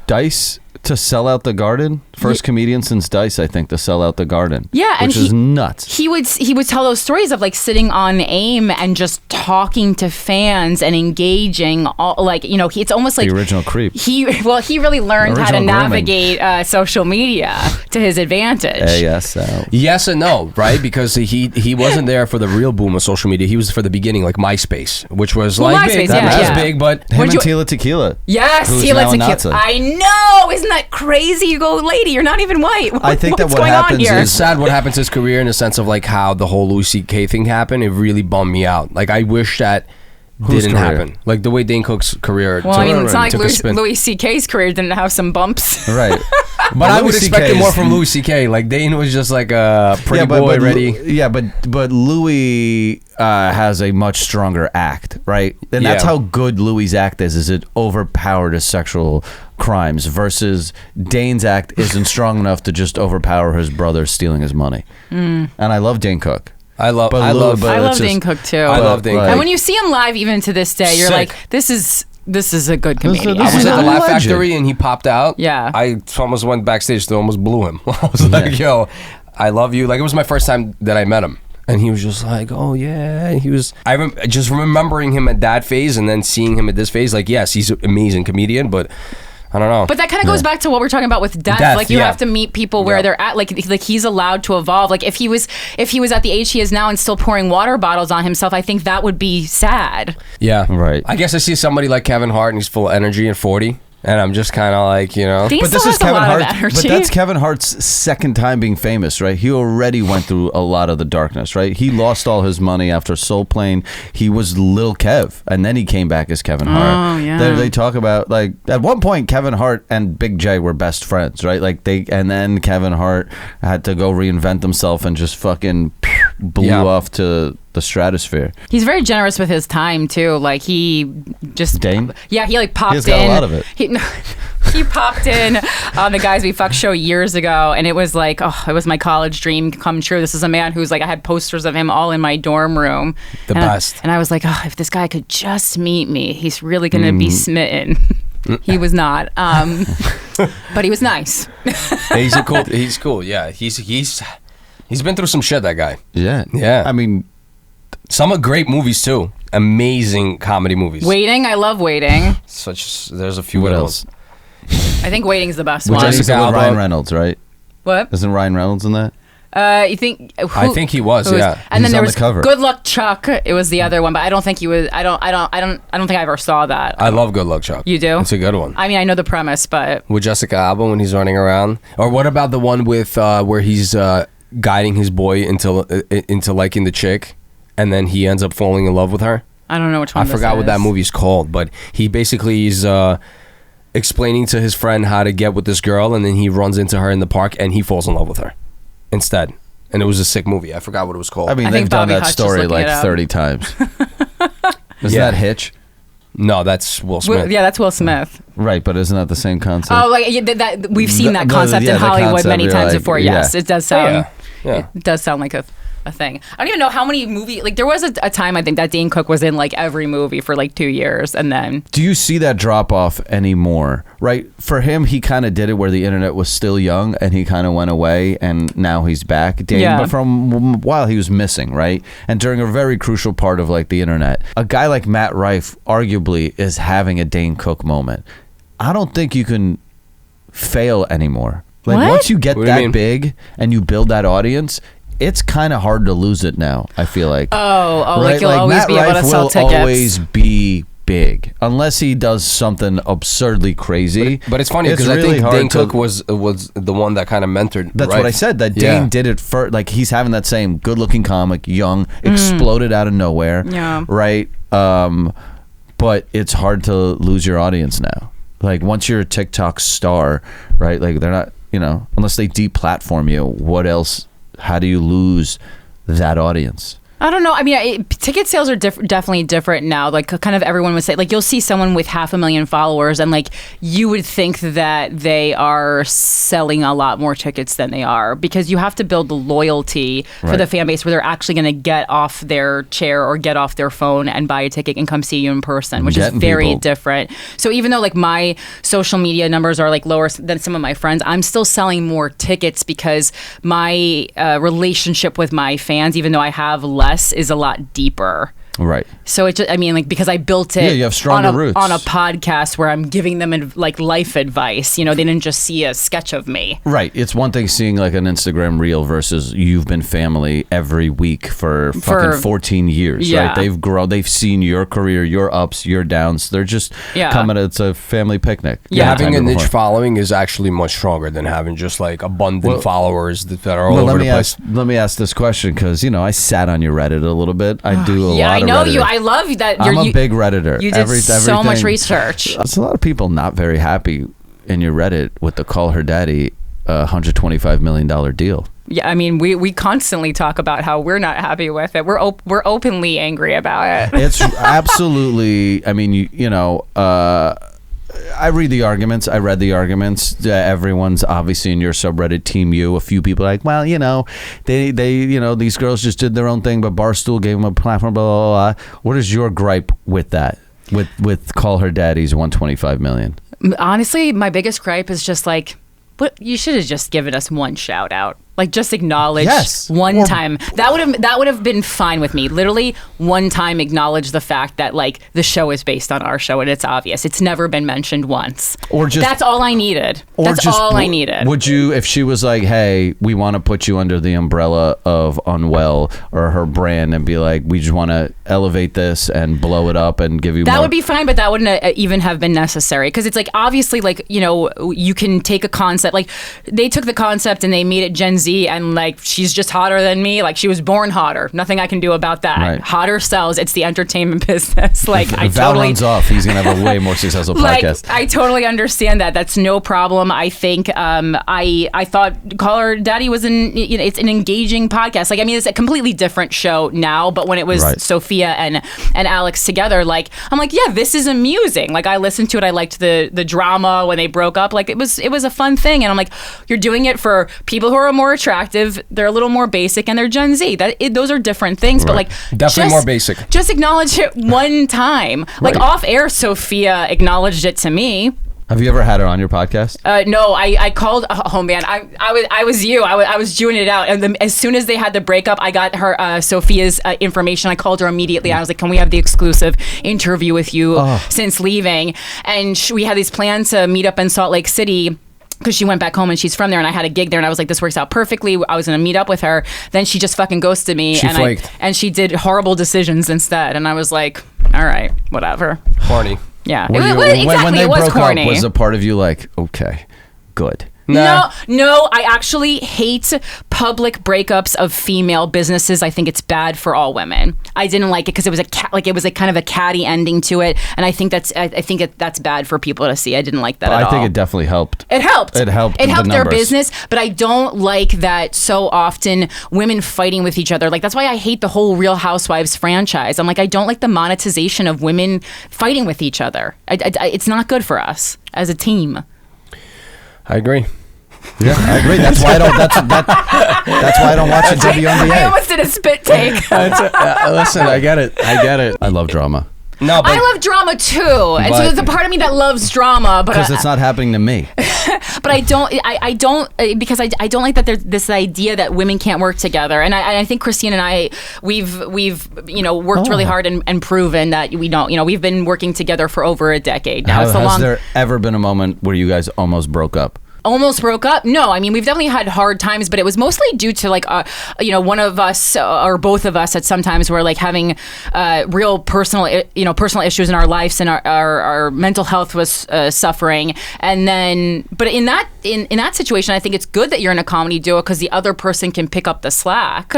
Dice to sell out the Garden. First comedian since Dice, I think, to sell out the Garden. Yeah, which is nuts. He would tell those stories of like sitting on AIM and just talking to fans and engaging. It's almost like the original creep. He really learned how to navigate social media to his advantage. ASL. Yes and no, right? Because he wasn't there for the real boom of social media. He was for the beginning, like MySpace, which was big. That was big, but him and Tila Tequila. Yes, Tila Tequila. I know, isn't that crazy? You go, lady, you're not even white. I think that what happens is it's sad what happens to his career in the sense of like how the whole Louis C.K. thing happened. It really bummed me out. Like I wish that didn't happen. Like the way Dane Cook's career. Well, I mean, it's not like Louis C.K.'s career didn't have some bumps. Right. But I would expect it more from Louis C.K. Like Dane was just like a pretty boy ready. But Louis has a much stronger act, right? And that's how good Louis' act is it overpowered his sexual crimes versus Dane's act isn't strong enough to just overpower his brother stealing his money. And I love Dane Cook. I love Dane Cook too. I love Dane Cook. And when you see him live, even to this day, you're like, this is a good comedian. I was at the Laugh Factory and he popped out. Yeah. I almost went backstage to almost blew him. I was like, yo, I love you. Like, it was my first time that I met him. And he was just like, oh, yeah. He was, just remembering him at that phase and then seeing him at this phase. Like, yes, he's an amazing comedian, but I don't know. But that kind of goes back to what we're talking about with death. Like you have to meet people where they're at. Like he's allowed to evolve. Like if he was at the age he is now and still pouring water bottles on himself, I think that would be sad. Yeah, right. I guess I see somebody like Kevin Hart and he's full of energy at 40. And I'm just kind of like, you know. But this is Kevin Hart. But that's Kevin Hart's second time being famous, right? He already went through a lot of the darkness, right? He lost all his money after Soul Plane. He was Lil Kev, and then he came back as Kevin Hart. Oh, yeah. They talk about, like, at one point, Kevin Hart and Big J were best friends, right? And then Kevin Hart had to go reinvent himself and just fucking blew off to the stratosphere. He's very generous with his time too. Like he just Dane? Yeah, he like popped in. He's got a lot of it. He popped in on the Guys We Fuck show years ago, and it was like, oh, it was my college dream come true. This is a man who's like, I had posters of him all in my dorm room. The best. And I was like, oh, if this guy could just meet me, he's really gonna be smitten. He was not, but he was nice. He's cool. Yeah, he's been through some shit. That guy. Yeah. I mean, some great movies too. Amazing comedy movies. Waiting, I love Waiting. There's a few. What else? I think Waiting's the best one. With Ryan Reynolds, right? What? Isn't Ryan Reynolds in that? You think? I think he was. Yeah. And then there was the cover. Good Luck Chuck. It was the other one, but I don't think he was. I don't think I ever saw that. I love Good Luck Chuck. You do? It's a good one. I mean, I know the premise, but with Jessica Alba when he's running around, or what about the one with where he's guiding his boy into liking the chick, and then he ends up falling in love with her? I don't know which one. I forgot what that movie's called, but he basically is explaining to his friend how to get with this girl, and then he runs into her in the park, and he falls in love with her instead. And it was a sick movie. I forgot what it was called. I mean, they've done that story like 30 times. Isn't that Hitch? No, that's Will Smith. Yeah, that's Will Smith. Right, but isn't that the same concept? Oh, like that we've seen that concept in Hollywood many times before. Yes, it does sound. Yeah. It does sound like a thing. I don't even know how many movies. Like there was a time I think that Dane Cook was in like every movie for like 2 years, and then. Do you see that drop off anymore? Right, for him, he kind of did it where the internet was still young, and he kind of went away, and now he's back. Dane, but from while he was missing, right, and during a very crucial part of like the internet, a guy like Matt Rife arguably is having a Dane Cook moment. I don't think you can fail anymore. Like once you get that big and you build that audience, it's kind of hard to lose it now, I feel like. Right? Like you'll always Matt be able to sell tickets. Will always be big unless he does something absurdly crazy. But it's funny because really I think Dane Cook was the one that kind of mentored. That's what I said. That Dane did it for, like, he's having that same good-looking comic, young, exploded out of nowhere. Yeah. Right. But it's hard to lose your audience now. Like once you're a TikTok star, right? Like they're not, unless they deplatform you. What else? How do you lose that audience? I don't know. I mean, ticket sales are definitely different now. Like, kind of everyone would say, like, you'll see someone with 500,000 followers, and like, you would think that they are selling a lot more tickets than they are, because you have to build the loyalty for the fan base where they're actually going to get off their chair or get off their phone and buy a ticket and come see you in person, which is very different. So even though like my social media numbers are like lower than some of my friends, I'm still selling more tickets because my relationship with my fans, even though I have less, is a lot deeper. Right. So it just, I mean, like, because I built it you have stronger roots. On a podcast where I'm giving them like life advice. They didn't just see a sketch of me. Right. It's one thing seeing like an Instagram reel versus you've been family every week for fucking 14 years. Yeah. Right. They've grown. They've seen your career, your ups, your downs. They're just coming. It's a family picnic. Yeah. Having a niche following is actually much stronger than having just like abundant followers that are all over the place. Let me ask this question because I sat on your Reddit a little bit. I do a lot know Redditor. you. I love that. I'm a big Redditor. You did so much research. There's a lot of people not very happy in your Reddit with the Call Her Daddy $125 million deal. Yeah, I mean, we constantly talk about how we're not happy with it. We're openly angry about it. It's absolutely. I mean, you know. I read the arguments. I read the arguments. Everyone's obviously in your subreddit, Team You. A few people are like, well, you know, they, you know, these girls just did their own thing, but Barstool gave them a platform. Blah blah blah. What is your gripe with that? With Call Her Daddy's $125 million? Honestly, my biggest gripe is just like, but you should have just given us one shout out. Like, just acknowledge one time. That would have been fine with me. Literally, one time acknowledge the fact that, like, the show is based on our show and it's obvious. It's never been mentioned once. Or just that's all I needed. That's all I needed. Would you, if she was like, hey, we want to put you under the umbrella of Unwell or her brand and be like, we just want to elevate this and blow it up and give you that more. would be fine, but that wouldn't even have been necessary. Because it's like, obviously, like, you know, you can take a concept. Like, they took the concept and they made it Gen Z. And like, she's just hotter than me. Like, she was born hotter. Nothing I can do about that. Right. Hotter sells. It's the entertainment business. Like, I Val totally runs off. He's gonna have a way more successful podcast. I totally understand that. That's no problem. I think I thought Call Her Daddy was it's an engaging podcast. Like, I mean, it's a completely different show now. But when it was Sophia and Alex together, like, I'm like, yeah, this is amusing. Like, I listened to it. I liked the drama when they broke up. Like, it was a fun thing. And I'm like, you're doing it for people who are more attractive, they're a little more basic, and they're Gen Z. Those are different things, but like, definitely more basic. Just acknowledge it one time. Like, off air, Sophia acknowledged it to me. Have you ever had her on your podcast? No, I called. Oh man, I was you. I was chewing it out, and as soon as they had the breakup, I got her Sophia's information. I called her immediately. I was like, "Can we have the exclusive interview with you since leaving?" And we had these plans to meet up in Salt Lake City, because she went back home and she's from there, and I had a gig there, and I was like, this works out perfectly. I was going to meet up with her. Then she just fucking ghosted me. She flaked. And she did horrible decisions instead. And I was like, all right, whatever. Corny. Yeah. When they broke corny. Up, was a part of you like, okay, good? No, I actually hate public breakups of female businesses. I think it's bad for all women. I didn't like it because it was it was a kind of a catty ending to it, and I think that's bad for people to see. I didn't like that at all. I think it definitely helped. It helped. It helped their business, but I don't like that so often women fighting with each other. Like, that's why I hate the whole Real Housewives franchise. I'm like, I don't like the monetization of women fighting with each other. It's not good for us as a team. I agree. Yeah, I agree. That's why I don't. That's why I don't watch the WNBA. I almost did a spit take. Listen, I get it. I love drama. No, but, I love drama too, and so there's a part of me that loves drama, but because it's not happening to me. But I don't because I don't like that there's this idea that women can't work together, and I think Christine and I we've worked really hard and proven that we don't. We've been working together for over a decade now. Has there ever been a moment where you guys almost broke up? Almost broke up? No, I mean, we've definitely had hard times, but it was mostly due to like, one of us or both of us at some times were like having real personal issues in our lives, and our mental health was suffering. And then, but in that situation, I think it's good that you're in a comedy duo because the other person can pick up the slack.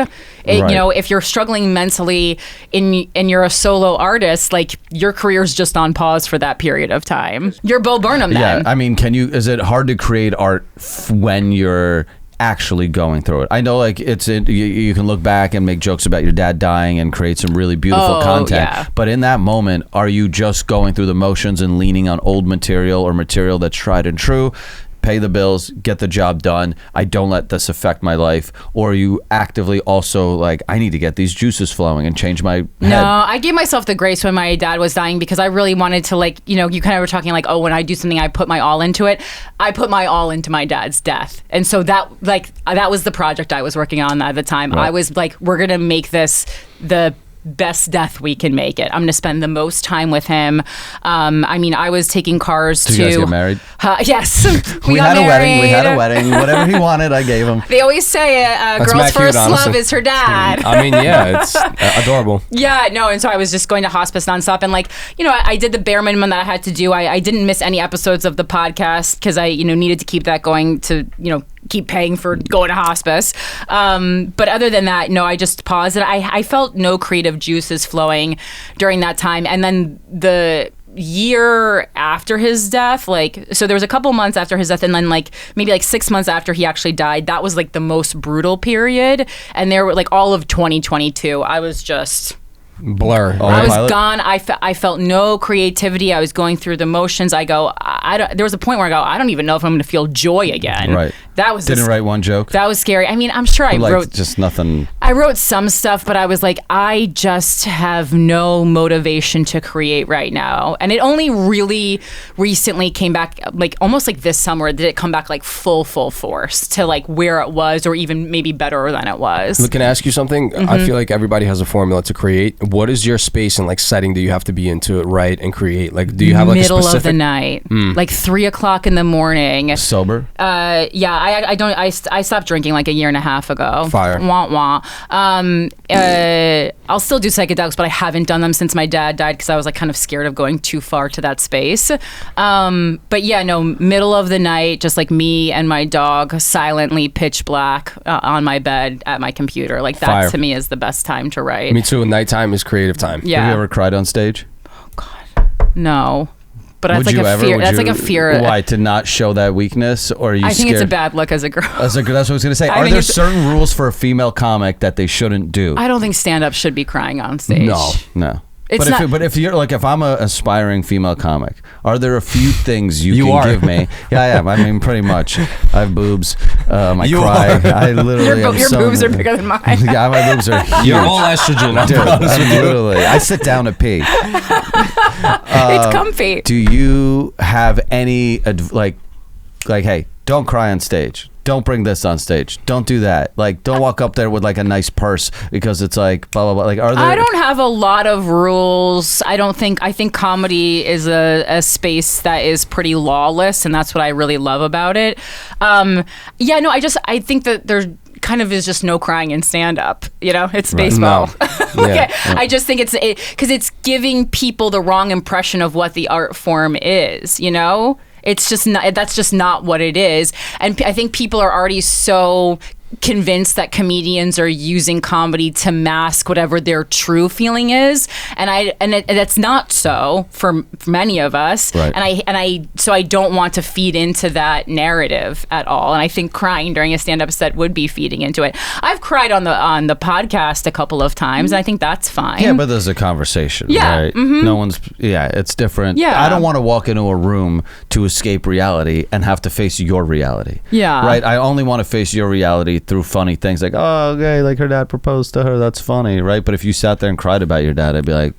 If you're struggling mentally and you're a solo artist, like, your career's just on pause for that period of time. You're Bo Burnham then. Yeah, I mean, is it hard to create art when you're actually going through it? I know, like, you can look back and make jokes about your dad dying and create some really beautiful content, but in that moment, are you just going through the motions and leaning on old material or material that's tried and true, pay the bills, get the job done, I don't let this affect my life? Or are you actively also like, I need to get these juices flowing and change my head? No, I gave myself the grace when my dad was dying because I really wanted to, like, you kind of were talking like, oh, when I do something, I put my all into it. I put my all into my dad's death. And so that was the project I was working on at the time. Right. I was like, we're going to make this the best death we can make it. I'm going to spend the most time with him. I mean, I was taking cars to... Did you guys get married? Yes. We had a wedding. Whatever he wanted, I gave him. They always say girl's first love is her dad. I mean, yeah, it's adorable. Yeah, no, and so I was just going to hospice nonstop. And like, I did the bare minimum that I had to do. I didn't miss any episodes of the podcast because I, needed to keep that going to, keep paying for going to hospice. But other than that, no, I just paused. And I felt no creative of juices flowing during that time. And then the year after his death, like, so there was a couple months after his death, and then like maybe like 6 months after he actually died, that was like the most brutal period. And there were like all of 2022, I was just blur. I was gone. I felt no creativity. I was going through the motions. I go, there was a point where I go, I don't even know if I'm going to feel joy again. Right. That was didn't write one joke. That was scary. I mean, I'm sure I wrote just nothing. I wrote some stuff, but I was like, I just have no motivation to create right now. And it only really recently came back, like almost like this summer, did it come back like full force to like where it was, or even maybe better than it was. Look, can I ask you something? I feel like everybody has a formula to create. What is your space and like setting do you have to be into it, write and create? Like, do you have like middle a specific... of the night, like 3:00 in the morning. Sober? Yeah, I don't. I stopped drinking like a year and a half ago. Fire. Wah wah. I'll still do psychedelics, but I haven't done them since my dad died because I was like kind of scared of going too far to that space. But yeah, no, middle of the night, just like me and my dog, silently, pitch black on my bed at my computer. Like that Fire. To me is the best time to write. Me too. Nighttime is creative time. Yeah. Have you ever cried on stage? Oh God, no. But that's like a fear. That's like a fear. Why, to not show that weakness, or are you I think scared? it's a bad look as a girl. That's what I was going to say. Are there certain rules for a female comic that they shouldn't do? I don't think stand-up should be crying on stage. No. It's but if you're like, if I'm an aspiring female comic, are there a few things you can give me? Yeah, I am. I mean, pretty much. I have boobs. I cry. I literally. Your boobs are bigger than mine. Yeah, my boobs are huge. You're all estrogen. Dude, literally. I sit down to pee. It's comfy. Do you have any like, hey, don't cry on stage. Don't bring this on stage. Don't do that. Like, don't walk up there with like a nice purse because it's like blah blah blah. Like, are there? I don't have a lot of rules. I think comedy is a space that is pretty lawless, and that's what I really love about it. Yeah, no, I think that there kind of is just no crying in stand up. You know, it's baseball. No. Okay. Yeah. I just think because it's giving people the wrong impression of what the art form is. You know. It's just not. That's just not what it is, and I think people are already so convinced that comedians are using comedy to mask whatever their true feeling is, and that's not so for many of us. Right. So I don't want to feed into that narrative at all. And I think crying during a stand-up set would be feeding into it. I've cried on the podcast a couple of times, and I think that's fine. Yeah, but there's a conversation. Yeah. Right? Mm-hmm. No one's. Yeah, it's different. Yeah. I don't want to walk into a room to escape reality and have to face your reality. Yeah. Right. I only want to face your reality through funny things like, oh, okay, like her dad proposed to her, that's funny, right? But if you sat there and cried about your dad, I'd be like,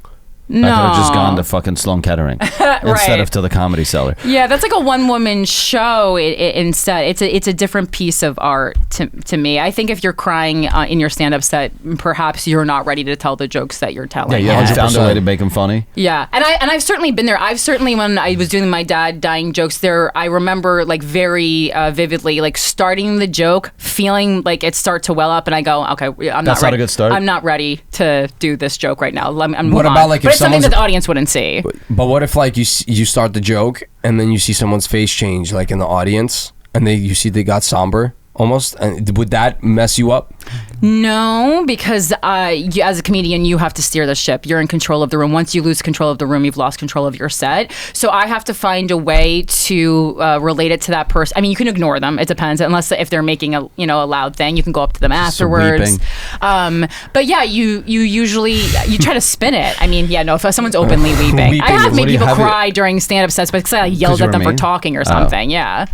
no. I could have just gone to fucking Sloan Kettering instead of to the Comedy Cellar. Yeah, that's like a one-woman show instead. It's a different piece of art to me. I think if you're crying in your stand-up set, perhaps you're not ready to tell the jokes that you're telling. Yeah, you haven't found a way to make them funny. Yeah, and I've certainly been there. I've certainly, when I was doing my dad dying jokes there, I remember like very vividly like starting the joke, feeling like it start to well up, and I go, okay, I'm That's not a good start. I'm not ready to do this joke right now. I'm What about like if it's something that the audience wouldn't see. But what if like you start the joke and then you see someone's face change like in the audience and you see they got somber almost, and would that mess you up? No, because as a comedian, you have to steer the ship. You're in control of the room. Once you lose control of the room, you've lost control of your set. So I have to find a way to relate it to that person. I mean, you can ignore them. It depends, unless if they're making a loud thing, you can go up to them afterwards. But yeah, you usually try to spin it. I mean, yeah, no, if someone's openly weeping. I have made people cry during stand-up sets, but because I yelled at them for talking or something. Yeah.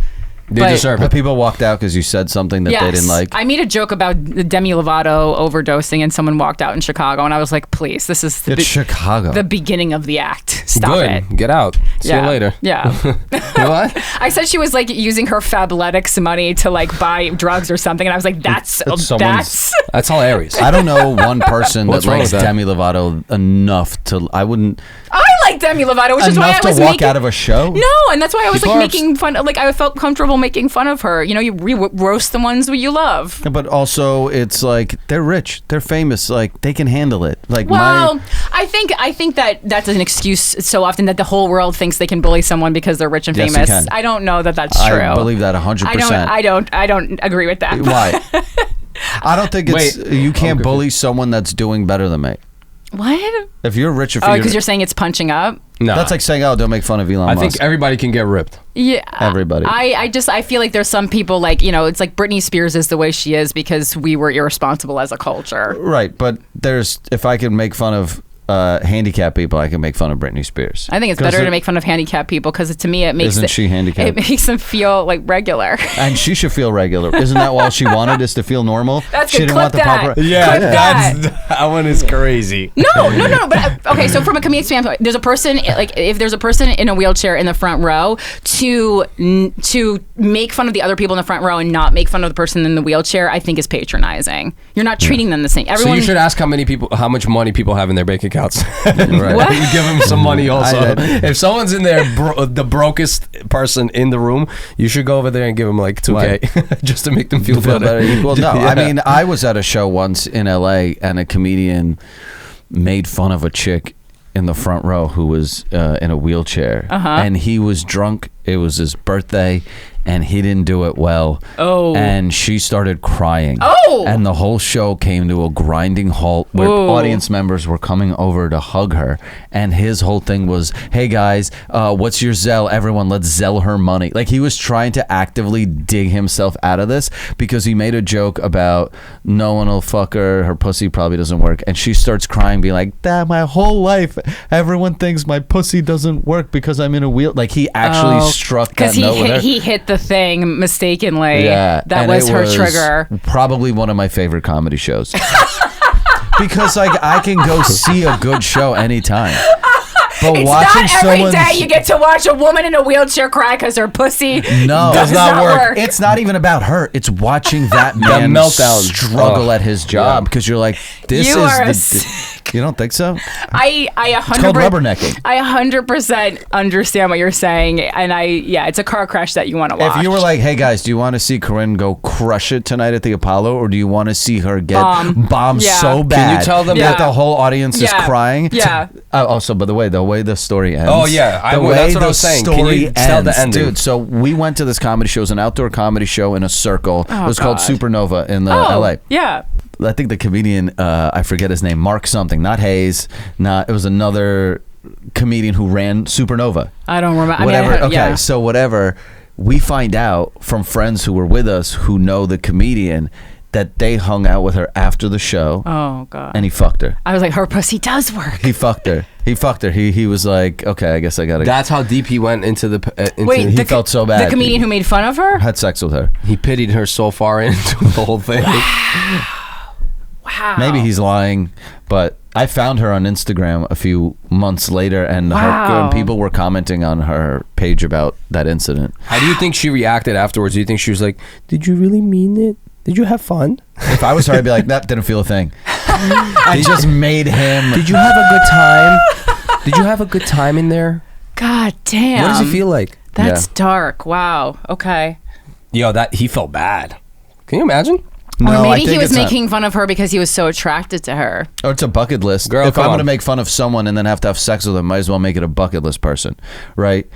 They deserve it. People walked out because you said something that they didn't like. I made a joke about Demi Lovato overdosing, and someone walked out in Chicago, and I was like, "Please, this is Chicago. The beginning of the act. Stop it. Get out. See you later." Yeah. You know what? I said she was like using her Fabletics money to like buy drugs or something, and I was like, "That's hilarious." I don't know one person that likes Demi Lovato enough to. I wouldn't. I like Demi Lovato, which is why I was walk out of a show. No, and that's why I was like making fun. Like I felt comfortable making fun of her. You know, you roast the ones you love. But also, it's like they're rich, they're famous, like they can handle it. Like, well, I think that that's an excuse so often that the whole world thinks they can bully someone because they're rich and famous. I don't know that that's true. I believe that 100%. I don't agree with that. Why? I don't think it's you can't bully someone that's doing better than me. What? If you're rich, Oh, because you're saying it's punching up. No, that's like saying, "Oh, don't make fun of Elon I Musk." think everybody can get ripped. Yeah, everybody. I feel like there's some people like, it's like Britney Spears is the way she is because we were irresponsible as a culture. Right, but if I can make fun of handicapped people, I can make fun of Britney Spears. I think it's better to make fun of handicapped people because to me it makes she handicapped? It makes them feel like regular. And she should feel regular. Isn't that all she wanted, is to feel normal? That's she good. didn't want the Clip That one is crazy. No. But okay, so from a comedic standpoint, there's a person if there's a person in a wheelchair in the front row to make fun of the other people in the front row and not make fun of the person in the wheelchair, I think is patronizing. You're not treating them the same. So you should ask how much money people have in their bank accounts. Right. What? You give them some money also. If someone's in there, the brokest person in the room, you should go over there and give them like $2K just to make them feel better. Well, no, I mean, I was at a show once in LA and a comedian made fun of a chick in the front row who was in a wheelchair, and he was drunk. It was his birthday, and he didn't do it well. Oh. And she started crying. Oh. And the whole show came to a grinding halt where audience members were coming over to hug her. And his whole thing was, "Hey guys, what's your Zelle? Everyone, let's Zelle her money." Like, he was trying to actively dig himself out of this because he made a joke about no one will fuck her pussy probably doesn't work. And she starts crying, being like, "That my whole life, everyone thinks my pussy doesn't work because I'm in a wheel." Like, he actually struck that note with her. He hit the thing mistakenly. Yeah, that was her trigger. Probably one of my favorite comedy shows. Because like, I can go see a good show anytime. But it's watching not every day you get to watch a woman in a wheelchair cry because her pussy does not work. It's not even about her. It's watching that man struggle at his job because you're like, this you don't think so? I 100%. It's called rubbernecking. I 100% understand what you're saying, and it's a car crash that you want to watch. If you were like, "Hey guys, do you want to see Corinne go crush it tonight at the Apollo, or do you want to see her get bombed so bad Can you tell them that the whole audience is crying?" Yeah. Also, by the way the story ends. Oh yeah, that's what I was saying. Can you tell the ending? Dude, so we went to this comedy show. It was an outdoor comedy show in a circle. Oh, it was called Supernova in LA. Yeah. I think the comedian, I forget his name, Mark something, not Hayes, it was another comedian who ran Supernova. I don't remember. Whatever. So whatever, we find out from friends who were with us who know the comedian that they hung out with her after the show. Oh God. And he fucked her. I was like, her pussy does work. He fucked her. He was like, okay, I guess I gotta. That's how deep he went into the. He felt so bad. The comedian who made fun of her had sex with her. He pitied her so far into the whole thing. Wow. Maybe he's lying, but I found her on Instagram a few months later, and and people were commenting on her page about that incident. How do you think she reacted afterwards? Do you think she was like, "Did you really mean it? Did you have fun?" If I was her, I'd be like, "That didn't feel a thing." I just made him. Did you have a good time? Did you have a good time in there? God damn. What does it feel like? That's dark. Wow. Okay. Yo, he felt bad. Can you imagine? No, or maybe he was making fun of her because he was so attracted to her. Or it's a bucket list. Girl, if I'm going to make fun of someone and then have to have sex with them, might as well make it a bucket list person, right?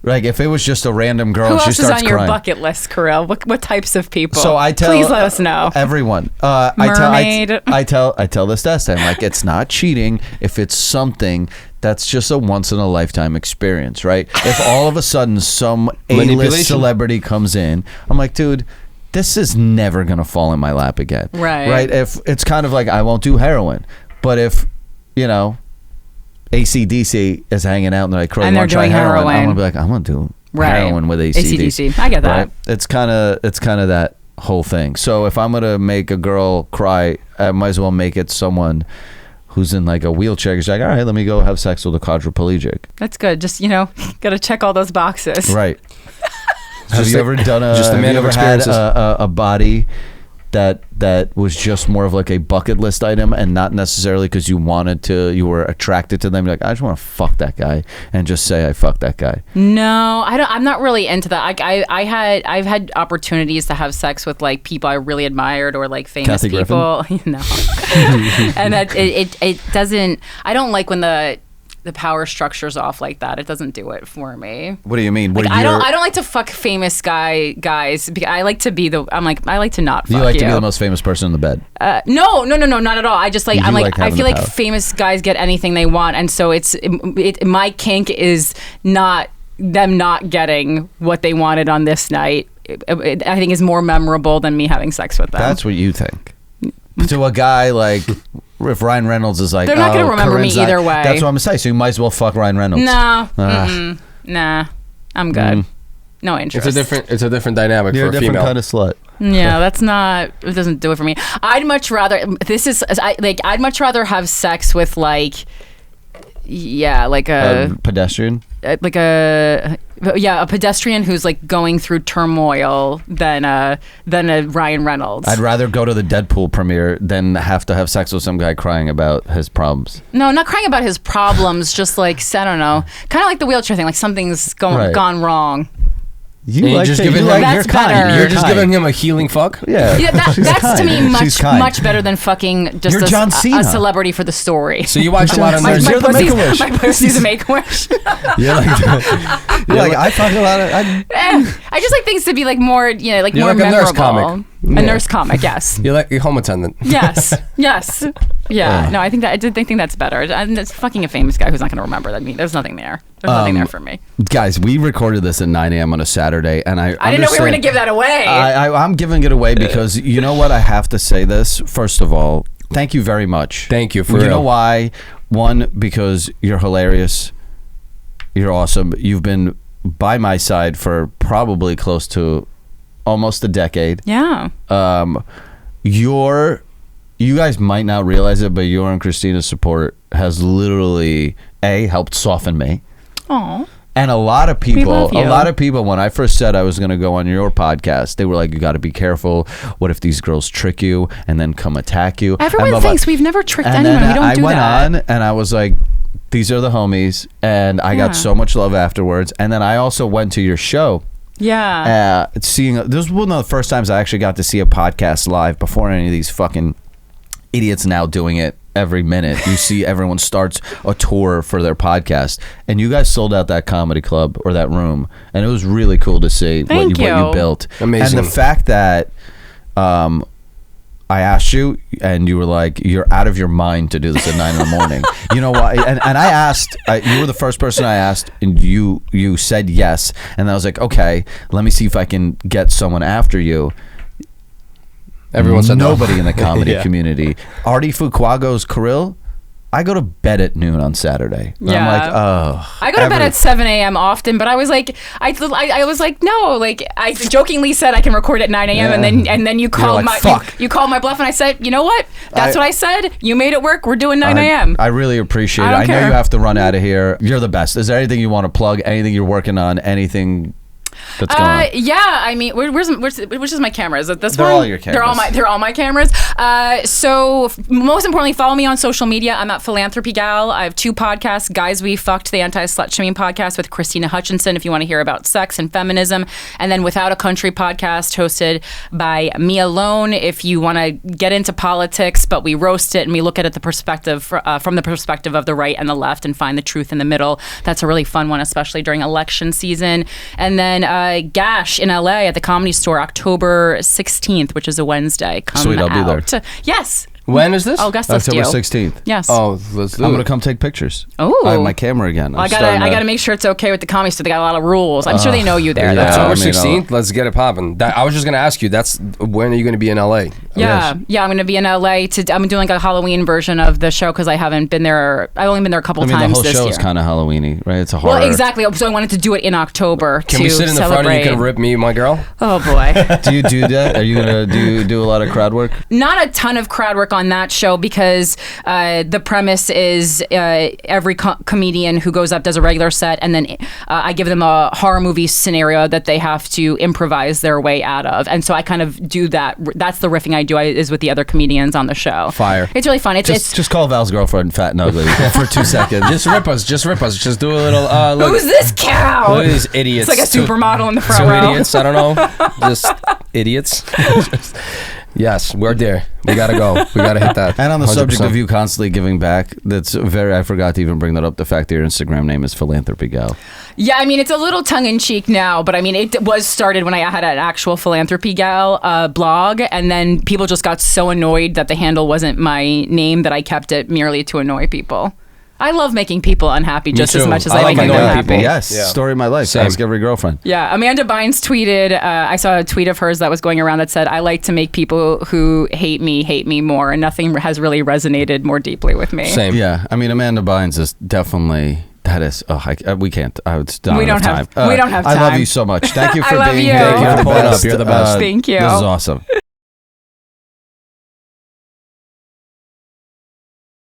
Like, if it was just a random girl, and she starts crying. Who else is on your bucket list, Kirill? What types of people? So I tell. Please let us know. Everyone. Mermaid. I tell this to Esther. I'm like, it's not cheating if it's something that's just a once in a lifetime experience, right? If all of a sudden some A-list celebrity comes in, I'm like, dude, this is never gonna fall in my lap again. Right. If it's kind of like, I won't do heroin, but if AC/DC is hanging out and they're like, and they're doing heroin, I'm gonna be like, I'm gonna do heroin with AC/DC. I get that. Right? It's kind of that whole thing. So if I'm gonna make a girl cry, I might as well make it someone who's in like a wheelchair. He's like, all right, let me go have sex with a quadriplegic. That's good. Just gotta check all those boxes. Right. Have you ever done a body that was just more of like a bucket list item and not necessarily because you were attracted to them? You're like, I just want to fuck that guy and just say I fucked that guy. No, I'm not really into that. I've had opportunities to have sex with like people I really admired or like famous people. No. And that it doesn't. I don't like when the power structure's off like that. It doesn't do it for me. What do you mean? Like, I don't like to fuck famous guys. I like to be I like to not fuck you. You like to be the most famous person in the bed? No, not at all. I just like, I feel like power. famous guys get anything they want, and so my kink is not them not getting what they wanted on this night. I think is more memorable than me having sex with them. That's what you think. To a guy like, if Ryan Reynolds is like, they're not going to remember me either way. That's what I'm saying. So you might as well fuck Ryan Reynolds. No, nah, I'm good. No interest. It's a different dynamic You're for a a female. different kind of slut. Yeah, it doesn't do it for me. I'd much rather I'd much rather have sex with like a pedestrian. A pedestrian who's like going through turmoil than a Ryan Reynolds. I'd rather go to the Deadpool premiere than have to have sex with some guy crying about his problems. No, not crying about his problems. Just like, I don't know, kind of like the wheelchair thing. Like something's gone wrong. You're just giving him a healing fuck. Yeah, that's to me much better than fucking just a celebrity for the story. So you watch a lot of my nerds. You're the Make-A-Wish. My pussy's a Make-A-Wish. You're like I fuck a lot of. I just like things to be like more, like you're more like memorable. A nurse comic. A nurse comic, yes. You're like a home attendant. Yes. Yeah. No, I think that's better. And it's fucking a famous guy who's not going to remember that. There's nothing there. There's nothing there for me. Guys, we recorded this at 9 a.m. on a Saturday, and I didn't know we were going to give that away. I'm giving it away because you know what? I have to say this. First of all, thank you very much. Thank you for real. You know why? One, because you're hilarious. You're awesome. You've been by my side for probably close to almost a decade. Yeah. You guys might not realize it, but your and Christina's support has literally helped soften me. Aww. And a lot of people, when I first said I was going to go on your podcast, they were like, you got to be careful. What if these girls trick you and then come attack you? Everyone thinks we've never tricked anyone. We don't do that. I went on and I was like, these are the homies. And I got so much love afterwards. And then I also went to your show. Yeah. This was one of the first times I actually got to see a podcast live before any of these fucking idiots now doing it every minute. You see everyone starts a tour for their podcast, and you guys sold out that comedy club or that room, and it was really cool to see what you built. Amazing. And the fact that I asked you and you were like, you're out of your mind to do this at 9 in the morning. You know why? And I asked, you were the first person I asked, and you said yes, and I was like, okay, let me see if I can get someone after you. Everyone said nobody in the comedy community. Artie Fuquago's Kirill, I go to bed at noon on Saturday. Yeah. I'm like, oh. I go to bed at 7 a.m. often, but I was like, I was like, no, like I jokingly said I can record at 9 a.m. and then you called you called my bluff, and I said, you know what? That's what I said. You made it work. We're doing 9 a.m. I really appreciate it. I know you have to run out of here. You're the best. Is there anything you want to plug? Anything you're working on? Anything that's going on? Yeah, I mean, which is my camera? Is it this They're one? all your cameras. They're all my cameras. So most importantly, follow me on social media. I'm at Philanthropy Gal. I have 2 podcasts: Guys We Fucked, the anti-slut shaming podcast with Christina Hutchinson, if you want to hear about sex and feminism, and then Without a Country podcast hosted by me alone, if you want to get into politics, but we roast it and we look at it from the perspective of the right and the left and find the truth in the middle. That's a really fun one, especially during election season. And then Gash in LA at the Comedy Store, October 16th, which is a Wednesday. Come Sweet, I'll be there. Yes. When is this? Augusta October 16th. Yes. Oh, let's do it. I'm going to come take pictures. Oh. I have my camera again. Well, I gotta make sure it's okay with the Comedy Store. They got a lot of rules. I'm sure they know you there. yeah. October 16th. Let's get it popping. I was just going to ask you, when are you going to be in LA? Yeah, I'm going to be in LA. I'm doing like a Halloween version of the show because I haven't been there. I've only been there a couple times this year. The whole show is kind of Halloween-y, right? It's a horror. Well, exactly. So I wanted to do it in October. Can we sit in the front and you can rip me, my girl? Oh boy. Do you do that? Are you going to do a lot of crowd work? Not a ton of crowd work on that show because the premise is every comedian who goes up does a regular set, and then I give them a horror movie scenario that they have to improvise their way out of. And so I kind of do that. That's the riffing I do is with the other comedians on the show. Fire. It's really fun. Just call Val's girlfriend fat and ugly for 2 seconds. Just rip us. Just do a little. Look, who's this cow? Look at these idiots. It's like a supermodel in the front row. Idiots. I don't know. Just idiots. Yes, we're there. We gotta go. We gotta hit that. And on the 100%. subject of you constantly giving back, I forgot to even bring that up. The fact that your Instagram name is Philanthropy Gal. Yeah, I mean, it's a little tongue-in-cheek now, but I mean, it was started when I had an actual Philanthropy Gal blog, and then people just got so annoyed that the handle wasn't my name that I kept it merely to annoy people. I love making people unhappy just as much as I like making them happy. Yes, story of my life. Same. Ask every girlfriend. Yeah, Amanda Bynes tweeted, I saw a tweet of hers that was going around that said, I like to make people who hate me more, and nothing has really resonated more deeply with me. Same. Yeah, I mean, Amanda Bynes is definitely... That is, we can't. It's not enough time. We don't have time. I love you so much. Thank you for I love being you. here. You're the best. You're the best. Thank you. This is awesome.